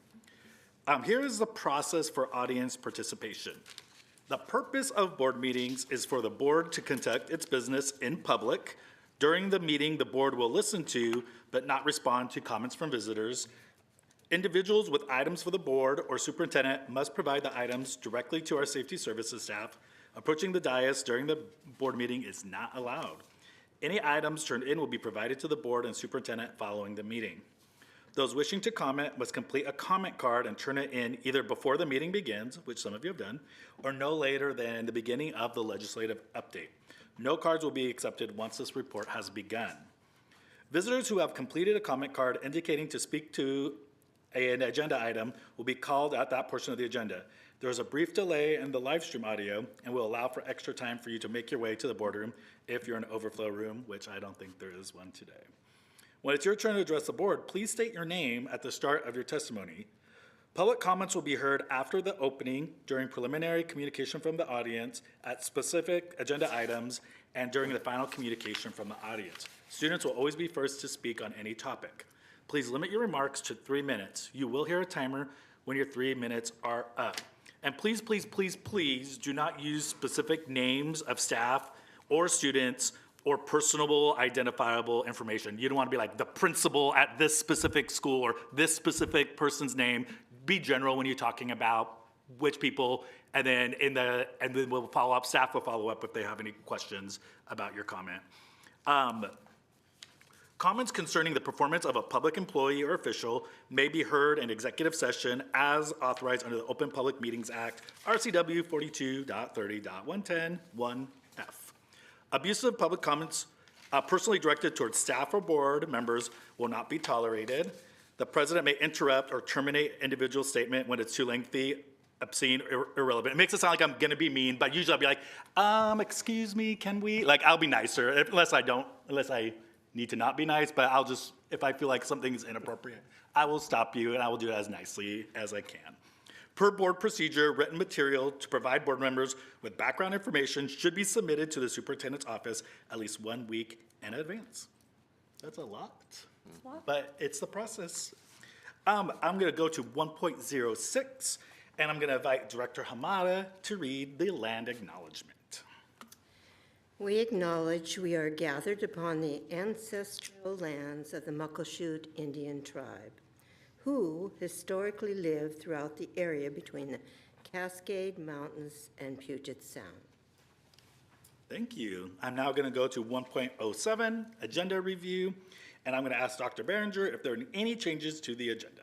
Here is the process for audience participation. The purpose of board meetings is for the board to conduct its business in public. During the meeting, the board will listen to, but not respond to comments from visitors. Individuals with items for the board or superintendent must provide the items directly to our safety services staff. Approaching the dais during the board meeting is not allowed. Any items turned in will be provided to the board and superintendent following the meeting. Those wishing to comment must complete a comment card and turn it in either before the meeting begins, which some of you have done, or no later than the beginning of the legislative update. No cards will be accepted once this report has begun. Visitors who have completed a comment card indicating to speak to an agenda item will be called at that portion of the agenda. There is a brief delay in the live stream audio and will allow for extra time for you to make your way to the boardroom if you're in an overflow room, which I don't think there is one today. When it's your turn to address the board, please state your name at the start of your testimony. Public comments will be heard after the opening, during preliminary communication from the audience, at specific agenda items, and during the final communication from the audience. Students will always be first to speak on any topic. Please limit your remarks to 3 minutes. You will hear a timer when your 3 minutes are up. And please, please, please, please do not use specific names of staff or students or personable identifiable information. You don't want to be like the principal at this specific school or this specific person's name. Be general when you're talking about which people, and then we'll follow up. Staff will follow up if they have any questions about your comment. Comments concerning the performance of a public employee or official may be heard in executive session as authorized under the Open Public Meetings Act, RCW 42.30.110(1)(f). Abusive public comments personally directed towards staff or board members will not be tolerated. The president may interrupt or terminate individual statement when it's too lengthy, obscene, or irrelevant. It makes it sound like I'm gonna be mean, but usually I'll be like, excuse me, can we? Like, I'll be nicer, unless I need to not be nice, but I'll just, if I feel like something is inappropriate, I will stop you and I will do it as nicely as I can. Per board procedure, written material to provide board members with background information should be submitted to the superintendent's office at least 1 week in advance. That's a lot, but it's the process. I'm gonna go to 1.06, and I'm gonna invite Director Hamada to read the land acknowledgement. We acknowledge we are gathered upon the ancestral lands of the Muckleshoot Indian tribe, who historically lived throughout the area between the Cascade Mountains and Puget Sound. Thank you. I'm now going to go to 1.07, agenda review, and I'm going to ask Dr. Behringer if there are any changes to the agenda.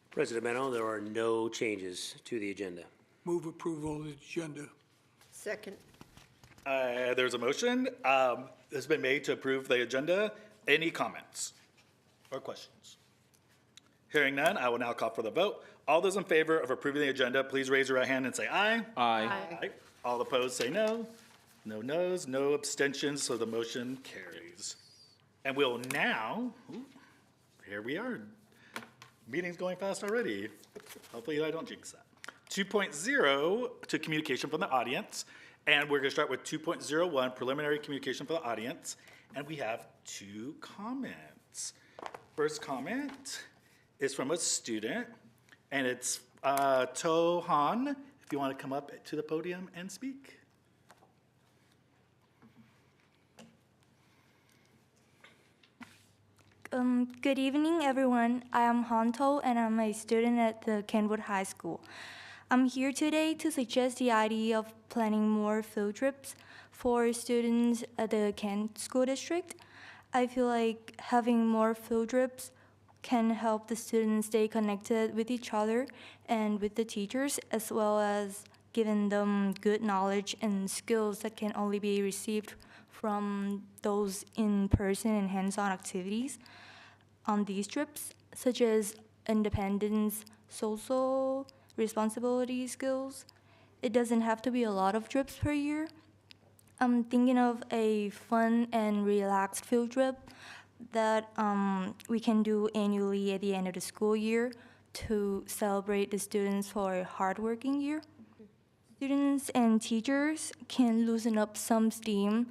President Meno, there are no changes to the agenda. Move approval of the agenda. Second. There's a motion that's been made to approve the agenda. Any comments or questions? Hearing none, I will now call for the vote. All those in favor of approving the agenda, please raise your right hand and say aye. Aye. Aye. All opposed, say no. No noes, no abstentions, so the motion carries. And we'll now, here we are. Meeting's going fast already. Hopefully I don't jinx that. 2.0 to communication from the audience. And we're going to start with 2.01, preliminary communication for the audience. And we have 2 comments. First comment is from a student, and it's To Han. If you want to come up to the podium and speak. Good evening, everyone. I am Hanto, and I'm a student at the Kenwood High School. I'm here today to suggest the idea of planning more field trips for students at the Kent School District. I feel like having more field trips can help the students stay connected with each other and with the teachers, as well as giving them good knowledge and skills that can only be received from those in-person and hands-on activities on these trips, such as independence, social responsibility skills. It doesn't have to be a lot of trips per year. I'm thinking of a fun and relaxed field trip that we can do annually at the end of the school year to celebrate the students for a hardworking year. Students and teachers can loosen up some steam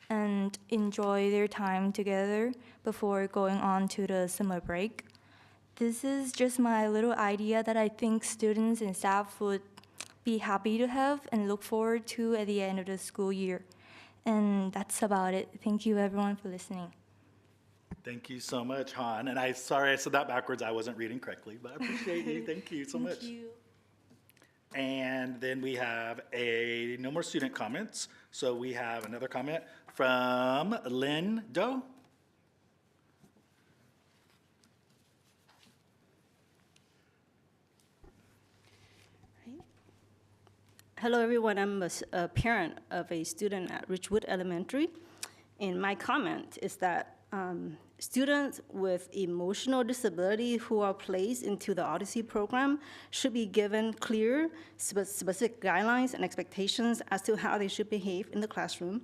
and enjoy their time together before going on to the summer break. This is just my little idea that I think students and staff would be happy to have and look forward to at the end of the school year. And that's about it. Thank you, everyone, for listening. Thank you so much, Han. And sorry I said that backwards. I wasn't reading correctly, but I appreciate you. Thank you so much. Thank you. And then we have no more student comments. So we have another comment from Lynn Doe. Hello, everyone. I'm a parent of a student at Ridgewood Elementary. And my comment is that students with emotional disability who are placed into the Odyssey program should be given clear, specific guidelines and expectations as to how they should behave in the classroom.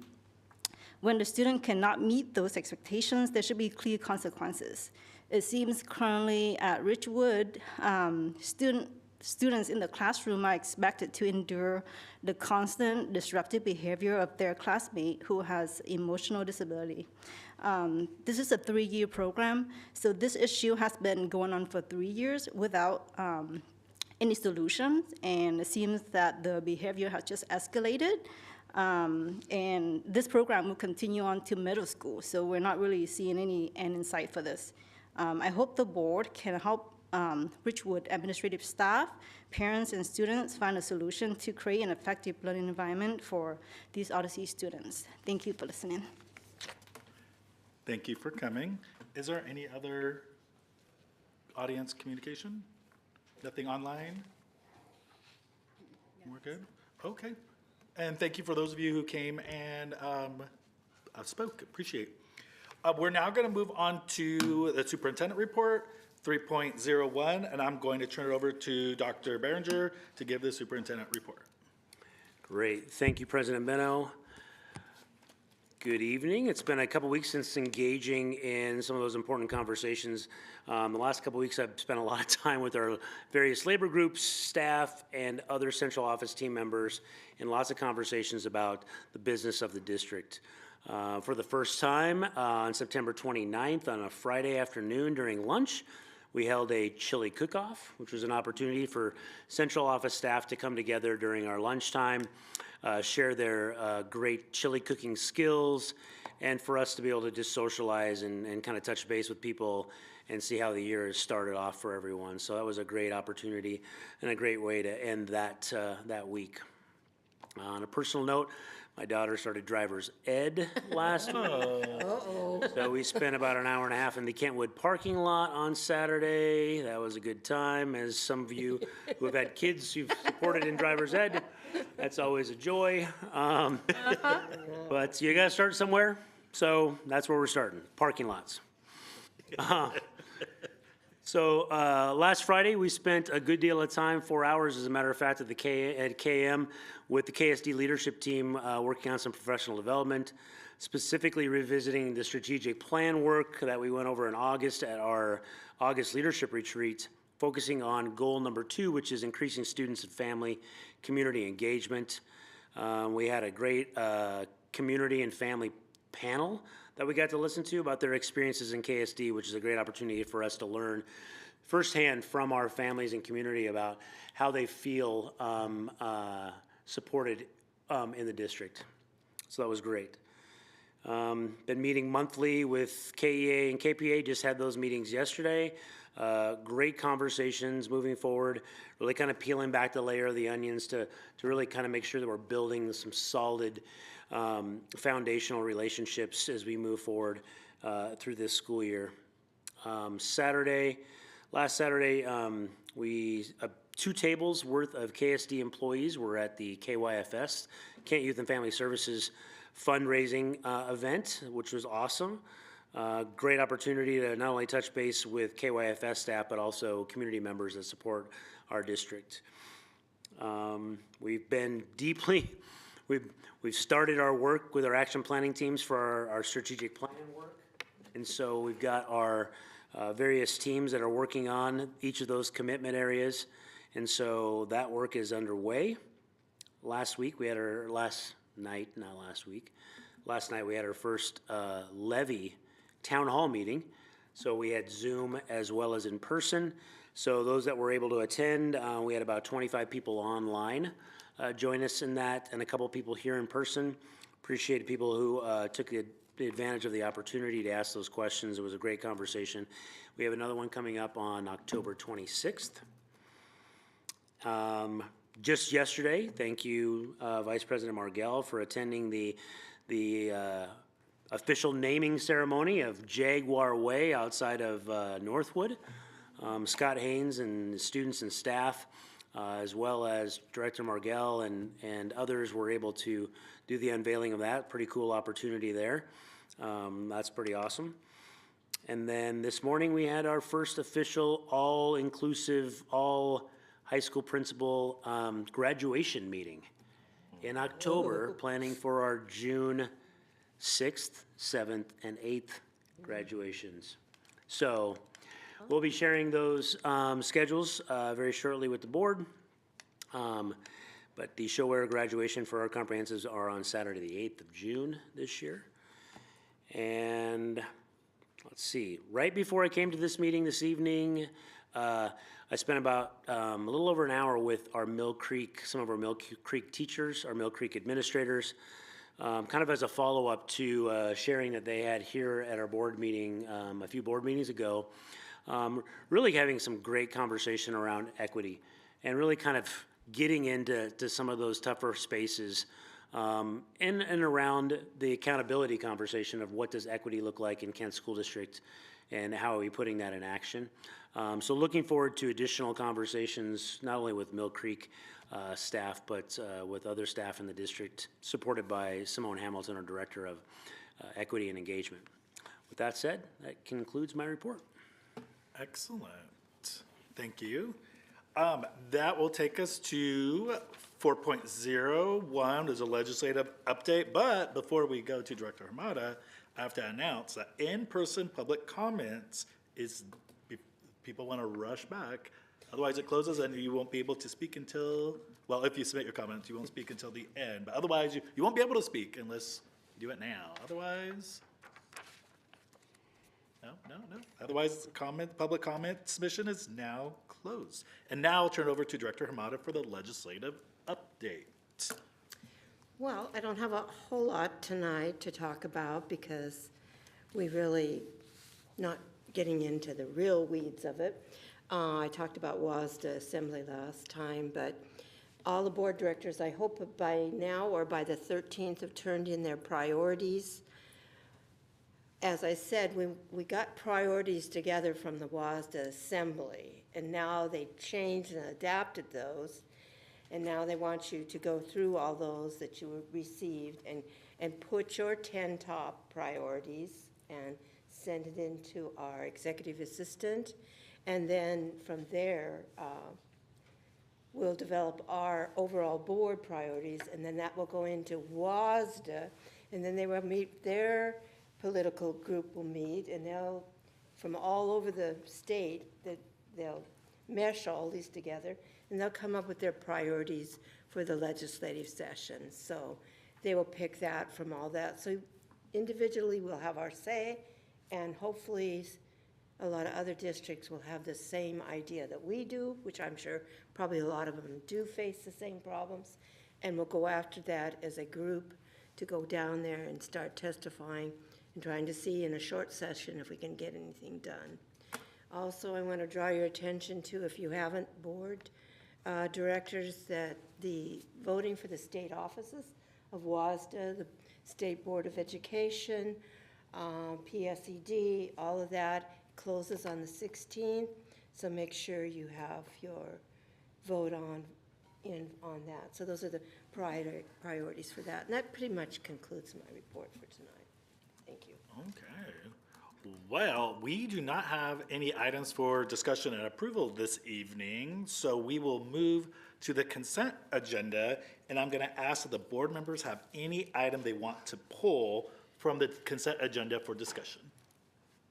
When the student cannot meet those expectations, there should be clear consequences. It seems currently at Ridgewood, students in the classroom are expected to endure the constant disruptive behavior of their classmate who has emotional disability. This is a 3-year program, so this issue has been going on for 3 years without any solutions, and it seems that the behavior has just escalated. And this program will continue on to middle school, so we're not really seeing any end in sight for this. I hope the board can help Ridgewood administrative staff, parents, and students find a solution to create an effective learning environment for these Odyssey students. Thank you for listening. Thank you for coming. Is there any other audience communication? Nothing online? We're good? Okay. And thank you for those of you who came and spoke. Appreciate it. We're now going to move on to the superintendent report, 3.01, and I'm going to turn it over to Dr. Behringer to give the superintendent report. Great. Thank you, President Benno. Good evening. It's been a couple weeks since engaging in some of those important conversations. The last couple weeks I've spent a lot of time with our various labor groups, staff, and other central office team members in lots of conversations about the business of the district. For the first time on September 29th on a Friday afternoon during lunch, we held a chili cook-off, which was an opportunity for central office staff to come together during our lunchtime, share their great chili cooking skills, and for us to be able to just socialize and kind of touch base with people and see how the year has started off for everyone. So that was a great opportunity and a great way to end that week. On a personal note, my daughter started driver's ed last week. So we spent about an hour and a half in the Kentwood parking lot on Saturday. That was a good time. As some of you who have had kids you've supported in driver's ed, that's always a joy. But you gotta start somewhere. So that's where we're starting, parking lots. So last Friday, we spent a good deal of time, 4 hours as a matter of fact, at KM with the KSD leadership team working on some professional development, specifically revisiting the strategic plan work that we went over in August at our August leadership retreat, focusing on goal number 2, which is increasing students and family community engagement. We had a great community and family panel that we got to listen to about their experiences in KSD, which is a great opportunity for us to learn firsthand from our families and community about how they feel supported in the district. So that was great. Been meeting monthly with KEA and KPA, just had those meetings yesterday. Great conversations moving forward, really kind of peeling back the layer of the onions to really kind of make sure that we're building some solid foundational relationships as we move forward through this school year. Last Saturday, we 2 tables worth of KSD employees were at the KYFS, Kent Youth and Family Services fundraising event, which was awesome. Great opportunity to not only touch base with KYFS staff, but also community members that support our district. We've been we've started our work with our action planning teams for our strategic plan work. And so we've got our various teams that are working on each of those commitment areas. And so that work is underway. Last night we had our first levy town hall meeting. So we had Zoom as well as in person. So those that were able to attend, we had about 25 people online join us in that, and a couple of people here in person. Appreciated people who took the advantage of the opportunity to ask those questions. It was a great conversation. We have another one coming up on October 26th. Just yesterday, thank you, Vice President Margell, for attending the official naming ceremony of Jaguar Way outside of Northwood. Scott Haynes and the students and staff, as well as Director Margell and others were able to do the unveiling of that. Pretty cool opportunity there. That's pretty awesome. And then this morning we had our first official all-inclusive, all high school principal graduation meeting in October, planning for our June 6th, 7th, and 8th graduations. So we'll be sharing those schedules very shortly with the board. But the showwear graduation for our comprehensives are on Saturday, the 8th of June this year. And let's see, right before I came to this meeting this evening, I spent about a little over an hour with our Mill Creek, some of our Mill Creek teachers, our Mill Creek administrators, kind of as a follow-up to sharing that they had here at our board meeting a few board meetings ago, really having some great conversation around equity and really kind of getting into some of those tougher spaces and around the accountability conversation of what does equity look like in Kent School District and how are we putting that in action. So looking forward to additional conversations, not only with Mill Creek staff, but with other staff in the district, supported by Simone Hamilton, our Director of Equity and Engagement. With that said, that concludes my report. Excellent. Thank you. That will take us to 4.01 is a legislative update. But before we go to Director Hamada, I have to announce that in-person public comments is, if people want to rush back, otherwise it closes and you won't be able to speak until, well, if you submit your comments, you won't speak until the end. But otherwise, you won't be able to speak unless you do it now. Otherwise, no. Otherwise, public comment submission is now closed. And now I'll turn it over to Director Hamada for the legislative update. Well, I don't have a whole lot tonight to talk about because we really not getting into the real weeds of it. I talked about WASDA Assembly last time, but all the board directors, I hope by now or by the 13th have turned in their priorities. As I said, we got priorities together from the WASDA Assembly, and now they changed and adapted those. And now they want you to go through all those that you received and put your 10 top priorities and send it into our executive assistant. And then from there, we'll develop our overall board priorities, and then that will go into WASDA, and then they will meet, their political group will meet, and they'll, from all over the state, they'll mesh all these together, and they'll come up with their priorities for the legislative session. So they will pick that from all that. So individually we'll have our say, and hopefully a lot of other districts will have the same idea that we do, which I'm sure probably a lot of them do face the same problems. And we'll go after that as a group to go down there and start testifying and trying to see in a short session if we can get anything done. Also, I want to draw your attention to, if you haven't, board directors, that the voting for the state offices of WASDA, the State Board of Education, PSED, all of that closes on the 16th. So make sure you have your vote on that. So those are the priorities for that. And that pretty much concludes my report for tonight. Thank you. Okay. Well, we do not have any items for discussion and approval this evening, so we will move to the consent agenda, and I'm going to ask that the board members have any item they want to pull from the consent agenda for discussion.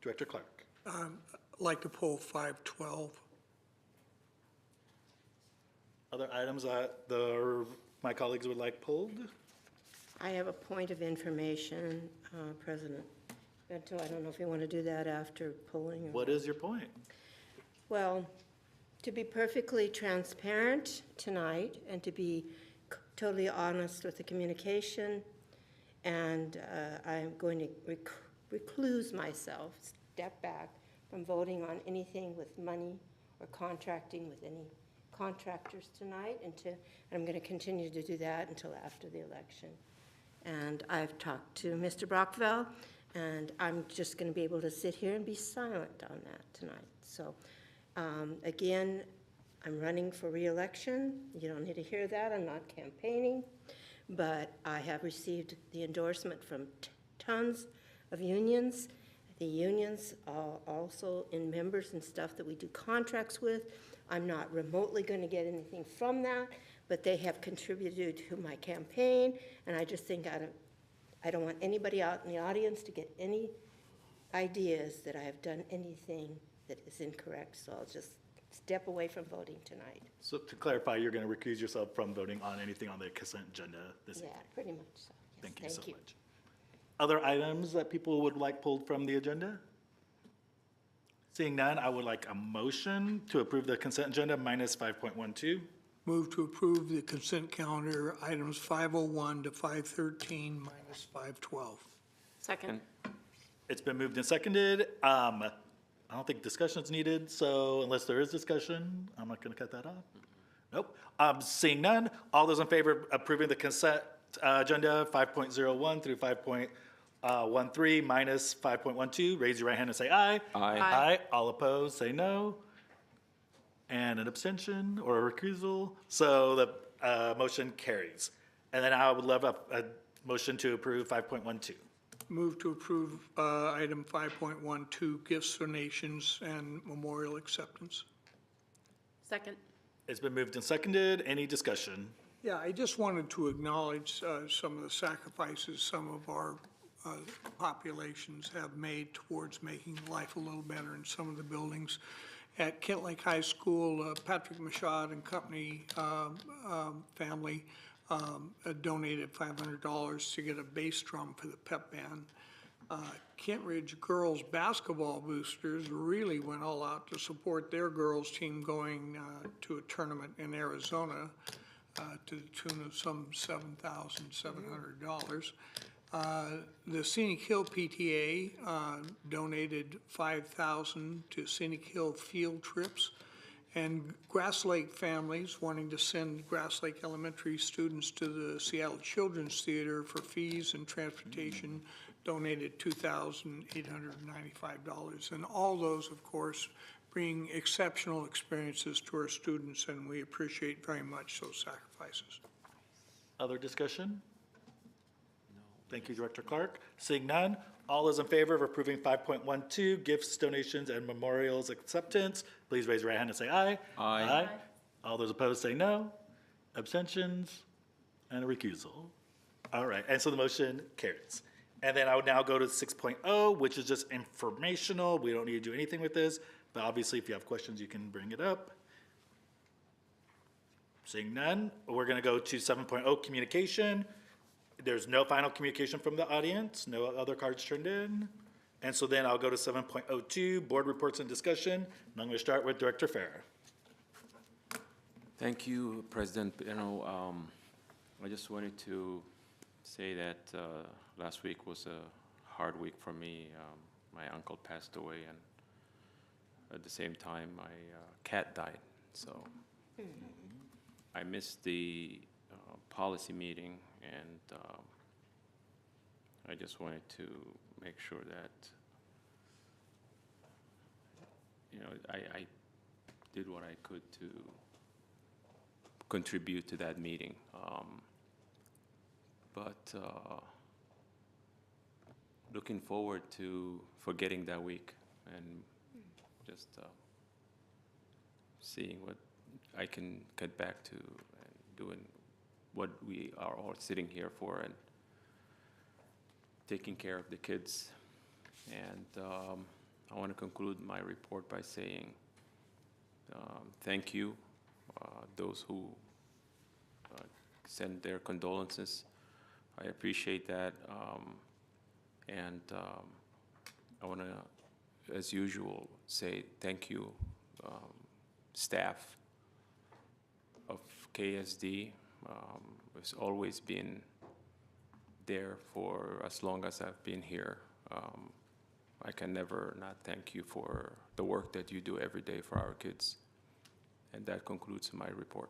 Director Clark. I'd like to pull 512. Other items that my colleagues would like pulled? I have a point of information, President Bento. I don't know if you want to do that after polling. Or What is your point? Well, to be perfectly transparent tonight and to be totally honest with the communication, and I'm going to recluse myself, step back from voting on anything with money or contracting with any contractors tonight, and I'm going to continue to do that until after the election. And I've talked to Mr. Brockville, and I'm just going to be able to sit here and be silent on that tonight. So, again, I'm running for re-election. You don't need to hear that. I'm not campaigning. But I have received the endorsement from tons of unions. The unions are also in members and stuff that we do contracts with. I'm not remotely going to get anything from that, but they have contributed to my campaign, and I just think I don't want anybody out in the audience to get any ideas that I have done anything that is incorrect, so I'll just step away from voting tonight. So to clarify, you're going to recuse yourself from voting on anything on the consent agenda this evening? Yeah, pretty much so. Yes, Thank you so much. Other items that people would like pulled from the agenda? Seeing none, I would like a motion to approve the consent agenda minus 5.12. Move to approve the consent calendar, items 501 to 513 minus 512. Second. It's been moved and seconded. I don't think discussion is needed, so unless there is discussion, I'm not going to cut that off. Nope. Seeing none, all those in favor of approving the consent agenda 5.01 through 5.13 minus 5.12, raise your right hand and say aye. Aye. Aye. All opposed, say no. And an abstention or a recusal. So the motion carries. And then I would love a motion to approve 5.12. Move to approve item 5.12, gifts, donations, and memorial acceptance. Second. It's been moved and seconded. Any discussion? Yeah, I just wanted to acknowledge some of the sacrifices some of our populations have made towards making life a little better in some of the buildings. At Kent Lake High School, Patrick Michaud and company family donated $500 to get a bass drum for the pep band. Kent Ridge girls basketball boosters really went all out to support their girls team going to a tournament in Arizona to the tune of some $7,700. The Scenic Hill PTA donated $5,000 to Scenic Hill field trips, and Grass Lake families wanting to send Grass Lake Elementary students to the Seattle Children's Theater for fees and transportation donated $2,895. And all those, of course, bring exceptional experiences to our students, and we appreciate very much those sacrifices. Other discussion? Thank you, Director Clark. Seeing none, all those in favor of approving 5.12, gifts, donations, and memorials acceptance, please raise your right hand and say aye. Aye. Aye. All those opposed say no. Abstentions and a recusal. All right, and so the motion carries. And then I would now go to 6.0, which is just informational. We don't need to do anything with this, but obviously if you have questions, you can bring it up. Seeing none, we're going to go to 7.0, communication. There's no final communication from the audience, no other cards turned in. And so then I'll go to 7.02, board reports and discussion. And I'm going to start with Director Farrer. Thank you, President. I just wanted to say that last week was a hard week for me. My uncle passed away, and at the same time, my cat died. So I missed the policy meeting, and I just wanted to make sure that, I did what I could to contribute to that meeting. But looking forward to forgetting that week and just seeing what I can get back to and doing what we are all sitting here for and taking care of the kids. And I want to conclude my report by saying thank you, those who send their condolences. I appreciate that. And I want to, as usual, say thank you, staff of KSD. It's always been there for as long as I've been here. I can never not thank you for the work that you do every day for our kids. And that concludes my report.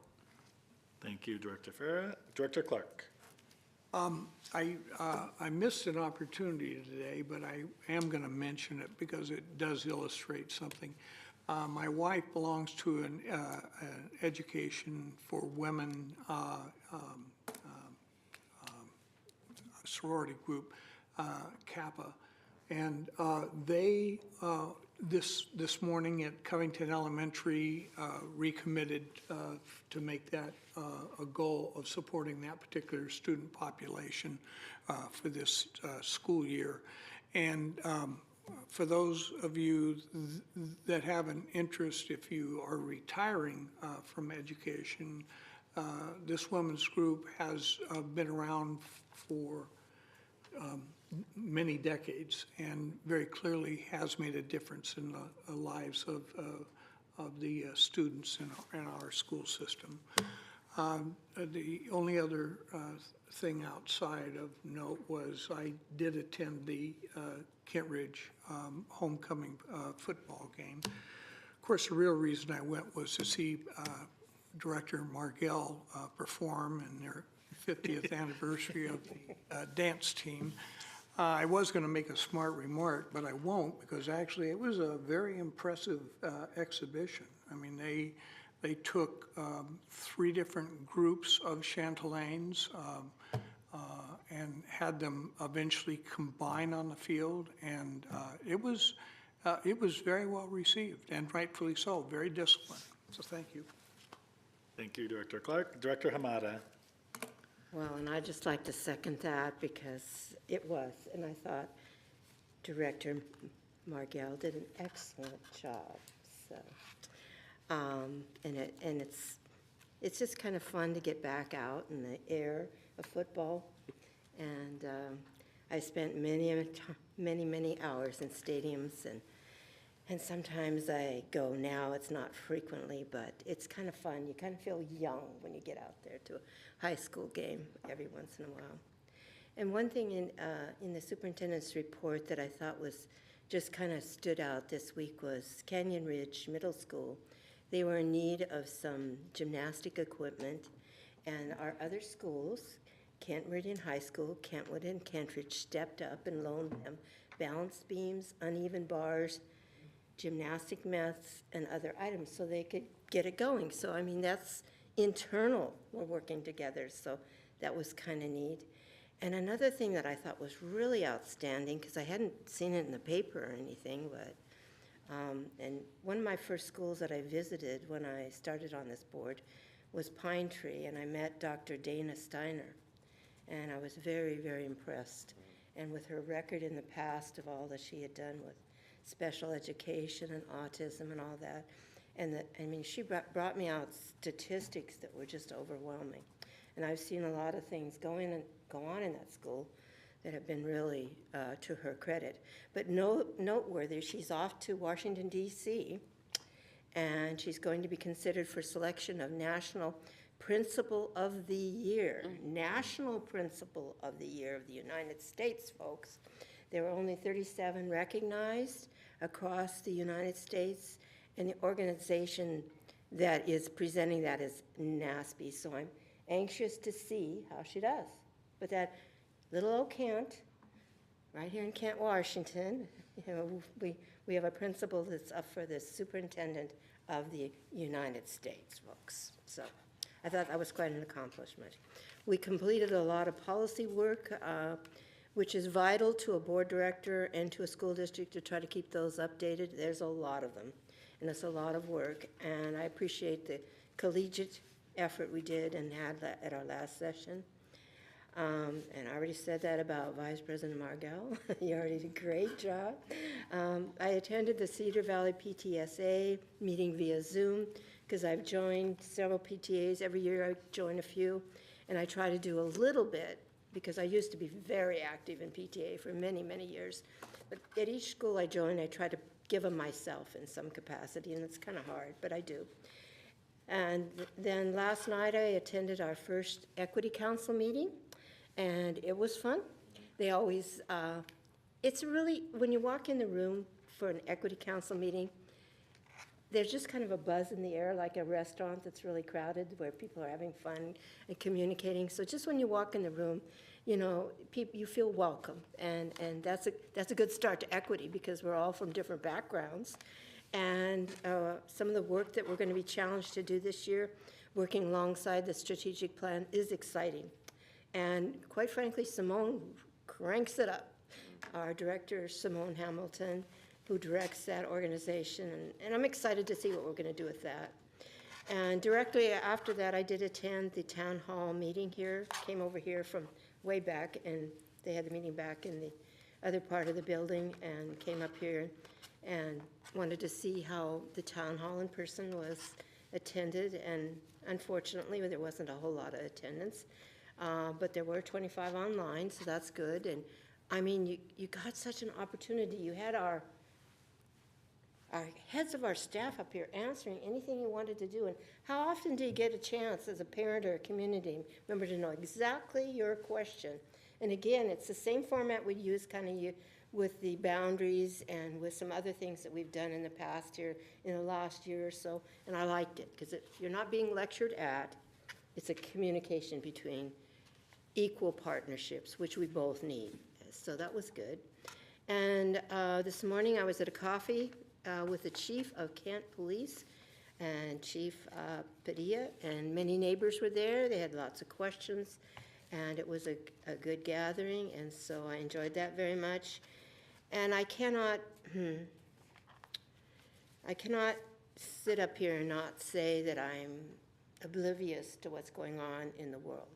Thank you, Director Farrer. Director Clark. I missed an opportunity today, but I am going to mention it because it does illustrate something. My wife belongs to an education for women sorority group, Kappa, and they this morning at Covington Elementary recommitted to make that a goal of supporting that particular student population for this school year. And for those of you that have an interest, if you are retiring from education, this women's group has been around for many decades and very clearly has made a difference in the lives of the students in our school system. The only other thing outside of note was I did attend the Kent Ridge homecoming football game. Of course, the real reason I went was to see Director Margell perform in their 50th anniversary of the dance team. I was going to make a smart remark, but I won't, because actually it was a very impressive exhibition. I mean, they took 3 different groups of Chantilanes and had them eventually combine on the field, and it was very well received, and rightfully so, very disciplined. So thank you. Thank you, Director Clark. Director Hamada. Well, and I'd just like to second that because it was, and I thought Director Margell did an excellent job. So, and it's just kind of fun to get back out in the air of football, and I spent many hours in stadiums, and sometimes I go now. It's not frequently, but it's kind of fun. You kind of feel young when you get out there to a high school game every once in a while. And one thing in the superintendent's report that I thought was just kind of stood out this week was Canyon Ridge Middle School. They were in need of some gymnastic equipment, and our other schools, Kent Meridian High School, Kentwood, and Kentridge, stepped up and loaned them balance beams, uneven bars, gymnastic mats, and other items so they could get it going. So, I mean, that's internal. We're working together, so that was kind of neat. And another thing that I thought was really outstanding, because I hadn't seen it in the paper or anything, but and one of my first schools that I visited when I started on this board was Pine Tree, and I met Dr. Dana Steiner, and I was very, very impressed. And with her record in the past of all that she had done with special education and autism and all that, and I mean, she brought me out statistics that were just overwhelming. And I've seen a lot of things go on in that school that have been really to her credit. But noteworthy, she's off to Washington, D.C., and she's going to be considered for selection of National Principal of the Year. National Principal of the Year of the United States, folks. There were only 37 recognized across the United States, and the organization that is presenting that is NASB. So I'm anxious to see how she does. But that little old Kent, right here in Kent, Washington, you know, we have a principal that's up for the superintendent of the United States, folks. So I thought that was quite an accomplishment. We completed a lot of policy work, which is vital to a board director and to a school district to try to keep those updated. There's a lot of them, and it's a lot of work, and I appreciate the collegiate effort we did and had at our last session. And I already said that about Vice President Margell. You already did a great job. I attended the Cedar Valley PTSA meeting via Zoom because I've joined several PTAs. Every year I join a few, and I try to do a little bit because I used to be very active in PTA for many, many years. But at each school I join, I try to give them myself in some capacity, and it's kind of hard, but I do. And then last night I attended our first Equity Council meeting, and it was fun. They always, it's really, when you walk in the room for an Equity Council meeting, there's just kind of a buzz in the air, like a restaurant that's really crowded, where people are having fun and communicating. So just when you walk in the room, you know, you feel welcome, and that's a good start to equity because we're all from different backgrounds. And some of the work that we're going to be challenged to do this year, working alongside the strategic plan, is exciting. And quite frankly, Simone cranks it up. Our director, Simone Hamilton, who directs that organization, and I'm excited to see what we're going to do with that. And directly after that, I did attend the town hall meeting here, came over here from way back, and they had the meeting back in the other part of the building, and came up here and wanted to see how the town hall in person was attended, and unfortunately, there wasn't a whole lot of attendance, but there were 25 online, so that's good. And I mean, you got such an opportunity. You had our heads of our staff up here answering anything you wanted to do. And how often do you get a chance as a parent or a community member to know exactly your question? And again, it's the same format we use kind of with the boundaries and with some other things that we've done in the past here, in the last year or so. And I liked it, because you're not being lectured at, it's a communication between equal partnerships, which we both need. So that was good. And this morning I was at a coffee with the chief of Kent Police and Chief Padilla, and many neighbors were there. They had lots of questions, and it was a good gathering, and so I enjoyed that very much. And I cannot sit up here and not say that I'm oblivious to what's going on in the world.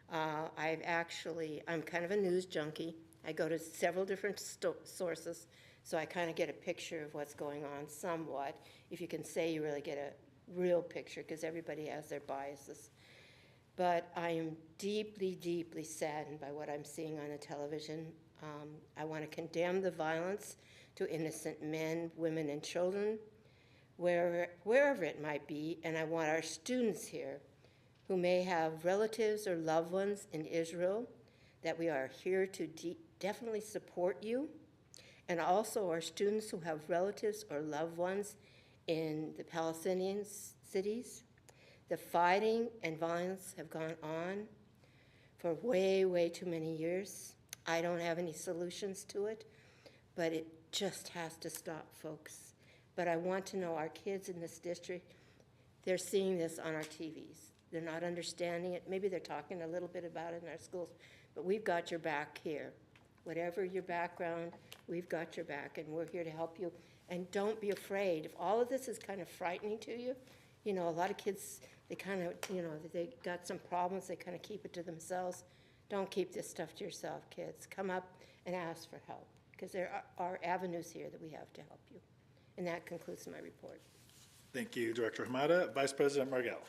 I'm kind of a news junkie. I go to several different sources, so I kind of get a picture of what's going on somewhat, if you can say you really get a real picture, because everybody has their biases. But I am deeply, deeply saddened by what I'm seeing on the television. I want to condemn the violence to innocent men, women, and children, wherever it might be, and I want our students here who may have relatives or loved ones in Israel, that we are here to definitely support you, and also our students who have relatives or loved ones in the Palestinian cities. The fighting and violence have gone on for way, way too many years. I don't have any solutions to it, but it just has to stop, folks. But I want to know our kids in this district, they're seeing this on our TVs. They're not understanding it. Maybe they're talking a little bit about it in our schools, but we've got your back here. Whatever your background, we've got your back, and we're here to help you. And don't be afraid. If all of this is kind of frightening to you, you know, a lot of kids, they kind of, you know, they got some problems, they kind of keep it to themselves. Don't keep this stuff to yourself, kids. Come up and ask for help, because there are avenues here that we have to help you. And that concludes my report. Thank you, Director Hamada. Vice President Margell.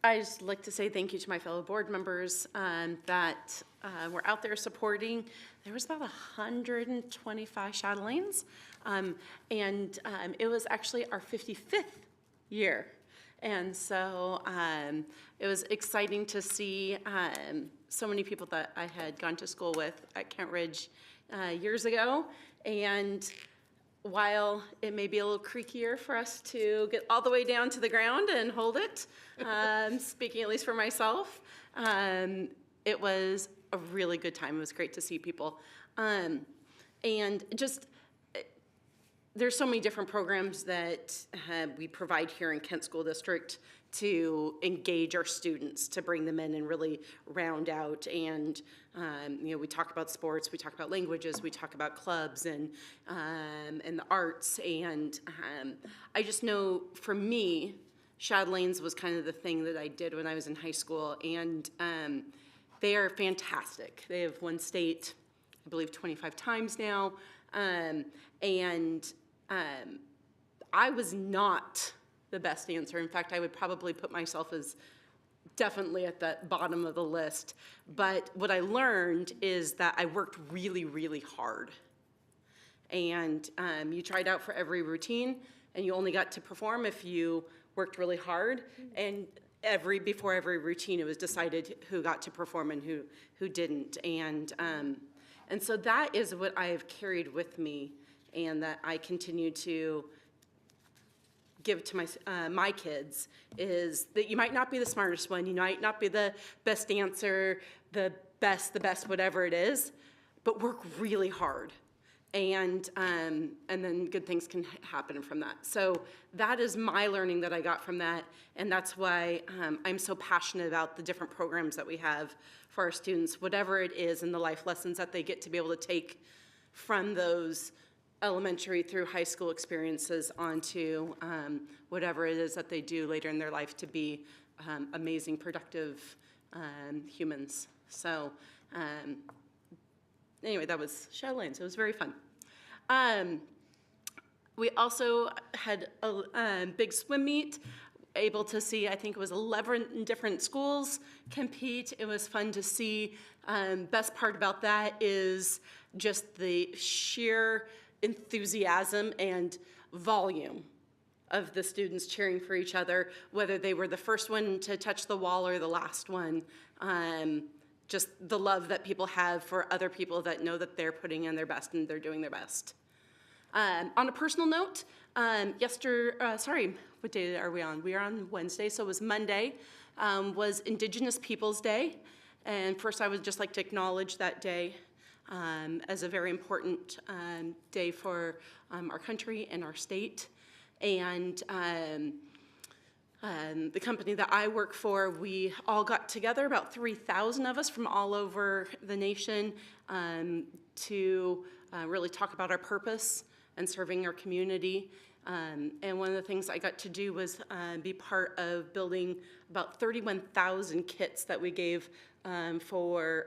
I just like to say thank you to my fellow board members that were out there supporting. There was about 125 Chatelaines, and it was actually our 55th year. And so it was exciting to see so many people that I had gone to school with at Kent Ridge years ago. And while it may be a little creakier for us to get all the way down to the ground and hold it, speaking at least for myself, it was a really good time. It was great to see people. And just, there's so many different programs that we provide here in Kent School District to engage our students, to bring them in and really round out. And you know, we talk about sports, we talk about languages, we talk about clubs and the arts. And I just know for me, Chatelaines was kind of the thing that I did when I was in high school. And they are fantastic. They have won state, I believe, 25 times now. I was not the best dancer. In fact, I would probably put myself as definitely at the bottom of the list. But what I learned is that I worked really, really hard. And you tried out for every routine, and you only got to perform if you worked really hard. And before every routine, it was decided who got to perform and who didn't. And so that is what I have carried with me, and that I continue to give to my kids, is that you might not be the smartest one, you might not be the best dancer, the best whatever it is, but work really hard. And then good things can happen from that. So that is my learning that I got from that, and that's why I'm so passionate about the different programs that we have for our students, whatever it is, and the life lessons that they get to be able to take from those elementary through high school experiences onto whatever it is that they do later in their life to be amazing, productive humans. So anyway, that was Chatelaines. It was very fun. We also had a big swim meet, able to see, I think it was 11 different schools compete. It was fun to see. Best part about that is just the sheer enthusiasm and volume of the students cheering for each other, whether they were the first one to touch the wall or the last one. Just the love that people have for other people that know that they're putting in their best and they're doing their best. On a personal note, what day are we on? We are on Wednesday, so it was Monday, was Indigenous Peoples Day. And first I would just like to acknowledge that day as a very important day for our country and our state. And the company that I work for, we all got together, about 3,000 of us from all over the nation, to really talk about our purpose and serving our community. And one of the things I got to do was be part of building about 31,000 kits that we gave for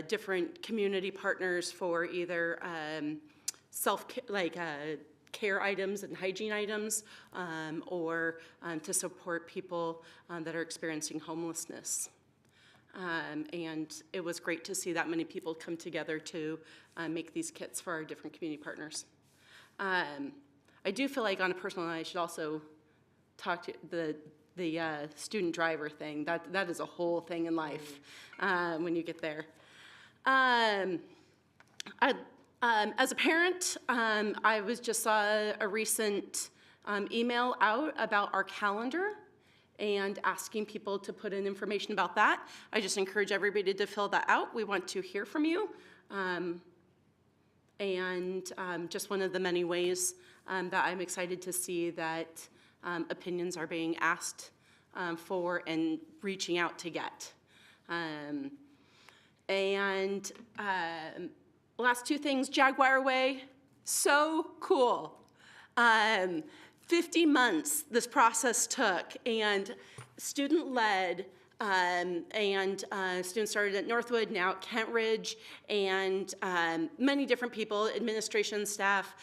different community partners for either care items and hygiene items, or to support people that are experiencing homelessness. And it was great to see that many people come together to make these kits for our different community partners. I do feel like on a personal note, I should also talk to the student driver thing. That is a whole thing in life when you get there. As a parent, I just saw a recent email out about our calendar and asking people to put in information about that. I just encourage everybody to fill that out. We want to hear from you. Just one of the many ways that I'm excited to see that opinions are being asked for and reaching out to get. Last two things, Jaguar Way, so cool. 50 months this process took, and student-led, Students started at Northwood, now at Kentridge, and many different people, administration, staff.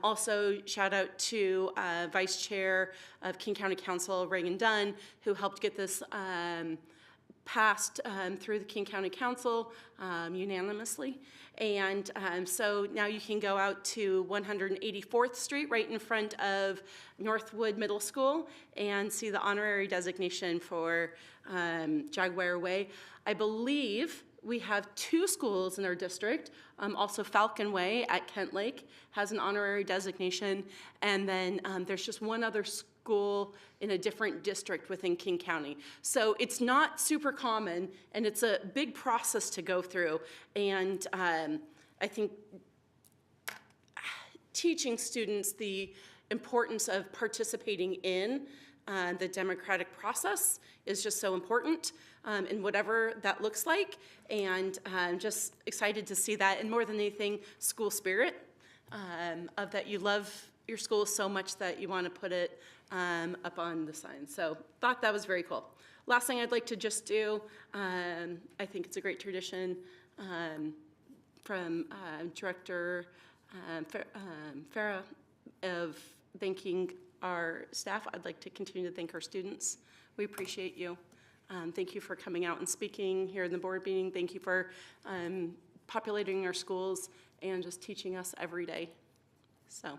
Also, shout out to Vice Chair of King County Council, Reagan Dunn, who helped get this passed through the King County Council unanimously. And so now you can go out to 184th Street, right in front of Northwood Middle School, and see the honorary designation for Jaguar Way. I believe we have 2 schools in our district. Also Falcon Way at Kent Lake has an honorary designation. And then there's just one other school in a different district within King County. So it's not super common, and it's a big process to go through. And I think teaching students the importance of participating in the democratic process is just so important, in whatever that looks like. And I'm just excited to see that, and more than anything, school spirit, of that you love your school so much that you want to put it up on the sign. So thought that was very cool. Last thing I'd like to just do, I think it's a great tradition from Director Farah of thanking our staff. I'd like to continue to thank our students. We appreciate you. Thank you for coming out and speaking here in the board meeting. Thank you for populating our schools and just teaching us every day. So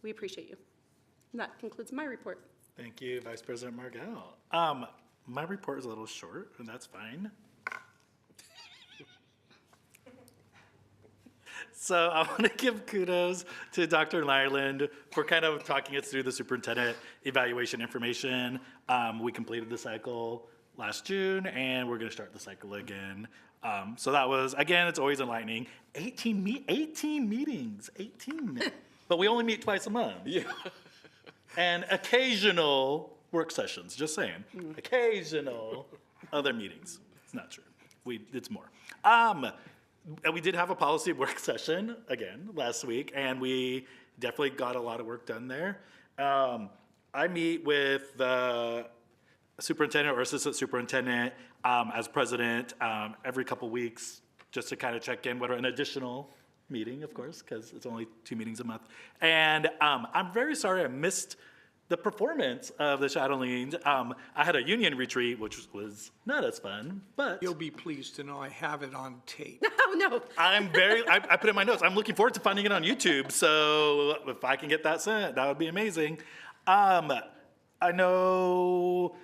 we appreciate you. And that concludes my report. Thank you, Vice President Margell. My report is a little short, and that's fine. So I want to give kudos to Dr. Nyland for kind of talking us through the superintendent evaluation information. We completed the cycle last June, and we're going to start the cycle again. So that was, again, it's always enlightening. 18 meetings, 18. But we only meet twice a month. Yeah. And occasional work sessions, just saying. Occasional other meetings. It's not true. It's more. And we did have a policy work session again last week, and we definitely got a lot of work done there. I meet with the superintendent or assistant superintendent as president every couple weeks just to kind of check in. What are an additional meeting, of course, because it's only 2 meetings a month. And I'm very sorry I missed the performance of the Chatelaines. I had a union retreat, which was not as fun, but You'll be pleased to know I have it on tape. Oh, no. I put it in my notes. I'm looking forward to finding it on YouTube. So if I can get that sent, that would be amazing. I know,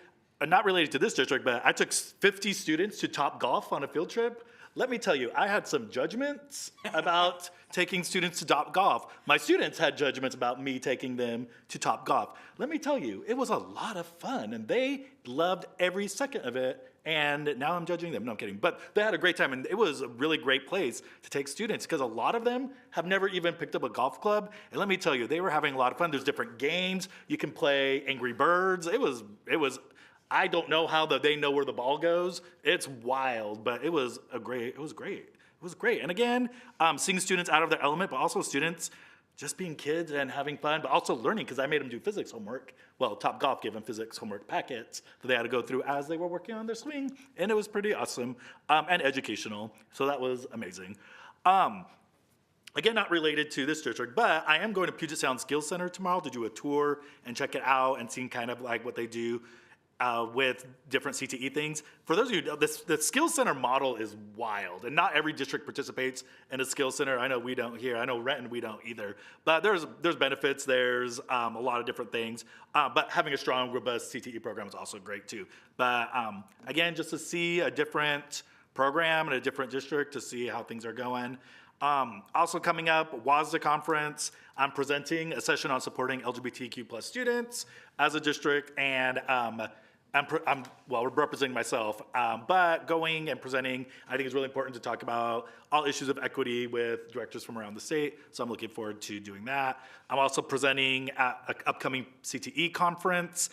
not related to this district, but I took 50 students to Top Golf on a field trip. Let me tell you, I had some judgments about taking students to Top Golf. My students had judgments about me taking them to Top Golf. Let me tell you, it was a lot of fun, and they loved every second of it, and now I'm judging them. No, I'm kidding. But they had a great time, and it was a really great place to take students because a lot of them have never even picked up a golf club. And let me tell you, they were having a lot of fun. There's different games. You can play Angry Birds. It was. I don't know how they know where the ball goes. It's wild, but it was great. It was great. And again, seeing students out of their element, but also students just being kids and having fun, but also learning, because I made them do physics homework. Well, Top Golf gave them physics homework packets that they had to go through as they were working on their swing, and it was pretty awesome and educational. So that was amazing. Again, not related to this district, but I am going to Puget Sound Skills Center tomorrow to do a tour and check it out and see kind of like what they do with different CTE things. For those of you, the Skills Center model is wild, and not every district participates in a Skills Center. I know we don't here. I know Renton, we don't either. But there's benefits. There's a lot of different things. But having a strong, robust CTE program is also great too. But again, just to see a different program in a different district to see how things are going. Also coming up, WASDA conference. I'm presenting a session on supporting LGBTQ plus students as a district, and we're representing myself, but going and presenting, I think it's really important to talk about all issues of equity with directors from around the state, so I'm looking forward to doing that. I'm also presenting at an upcoming CTE conference.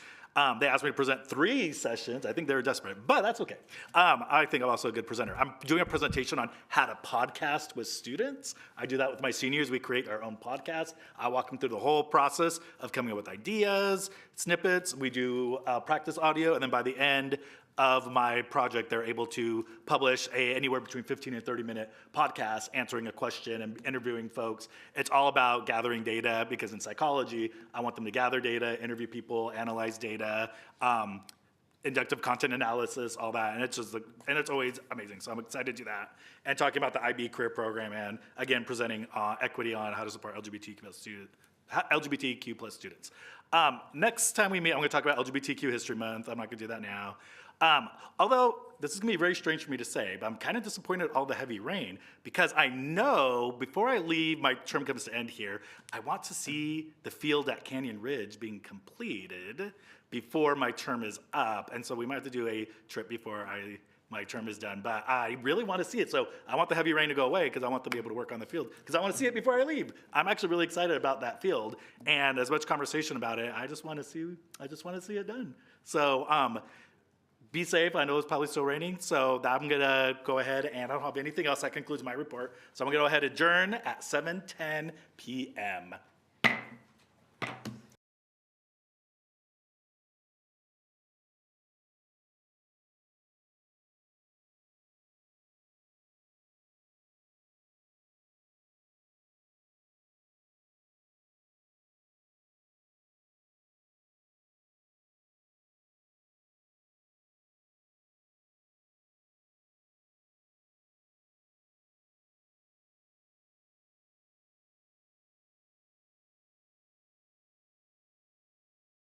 They asked me to present 3 sessions. I think they were desperate, but that's okay. I think I'm also a good presenter. I'm doing a presentation on how to podcast with students. I do that with my seniors. We create our own podcast. I walk them through the whole process of coming up with ideas, snippets. We do practice audio, and then by the end, of my project, they're able to publish anywhere between 15 and 30-minute podcast answering a question and interviewing folks. It's all about gathering data because in psychology, I want them to gather data, interview people, analyze data, inductive content analysis, all that, and it's just and it's always amazing. So I'm excited to do that. And talking about the IB career program, and again presenting equity on how to support LGBTQ plus students. Next time we meet, I'm going to talk about LGBTQ History Month. I'm not going to do that now. Although this is going to be very strange for me to say, but I'm kind of disappointed at all the heavy rain because I know before I leave, my term comes to end here, I want to see the field at Canyon Ridge being completed before my term is up. And so we might have to do a trip before my term is done. But I really want to see it. So I want the heavy rain to go away because I want to be able to work on the field because I want to see it before I leave. I'm actually really excited about that field. And as much conversation about it, I just want to see it done. So be safe. I know it's probably still raining. So I'm going to go ahead and I don't have anything else. That concludes my report. So I'm going to go ahead and adjourn at 7:10 p.m.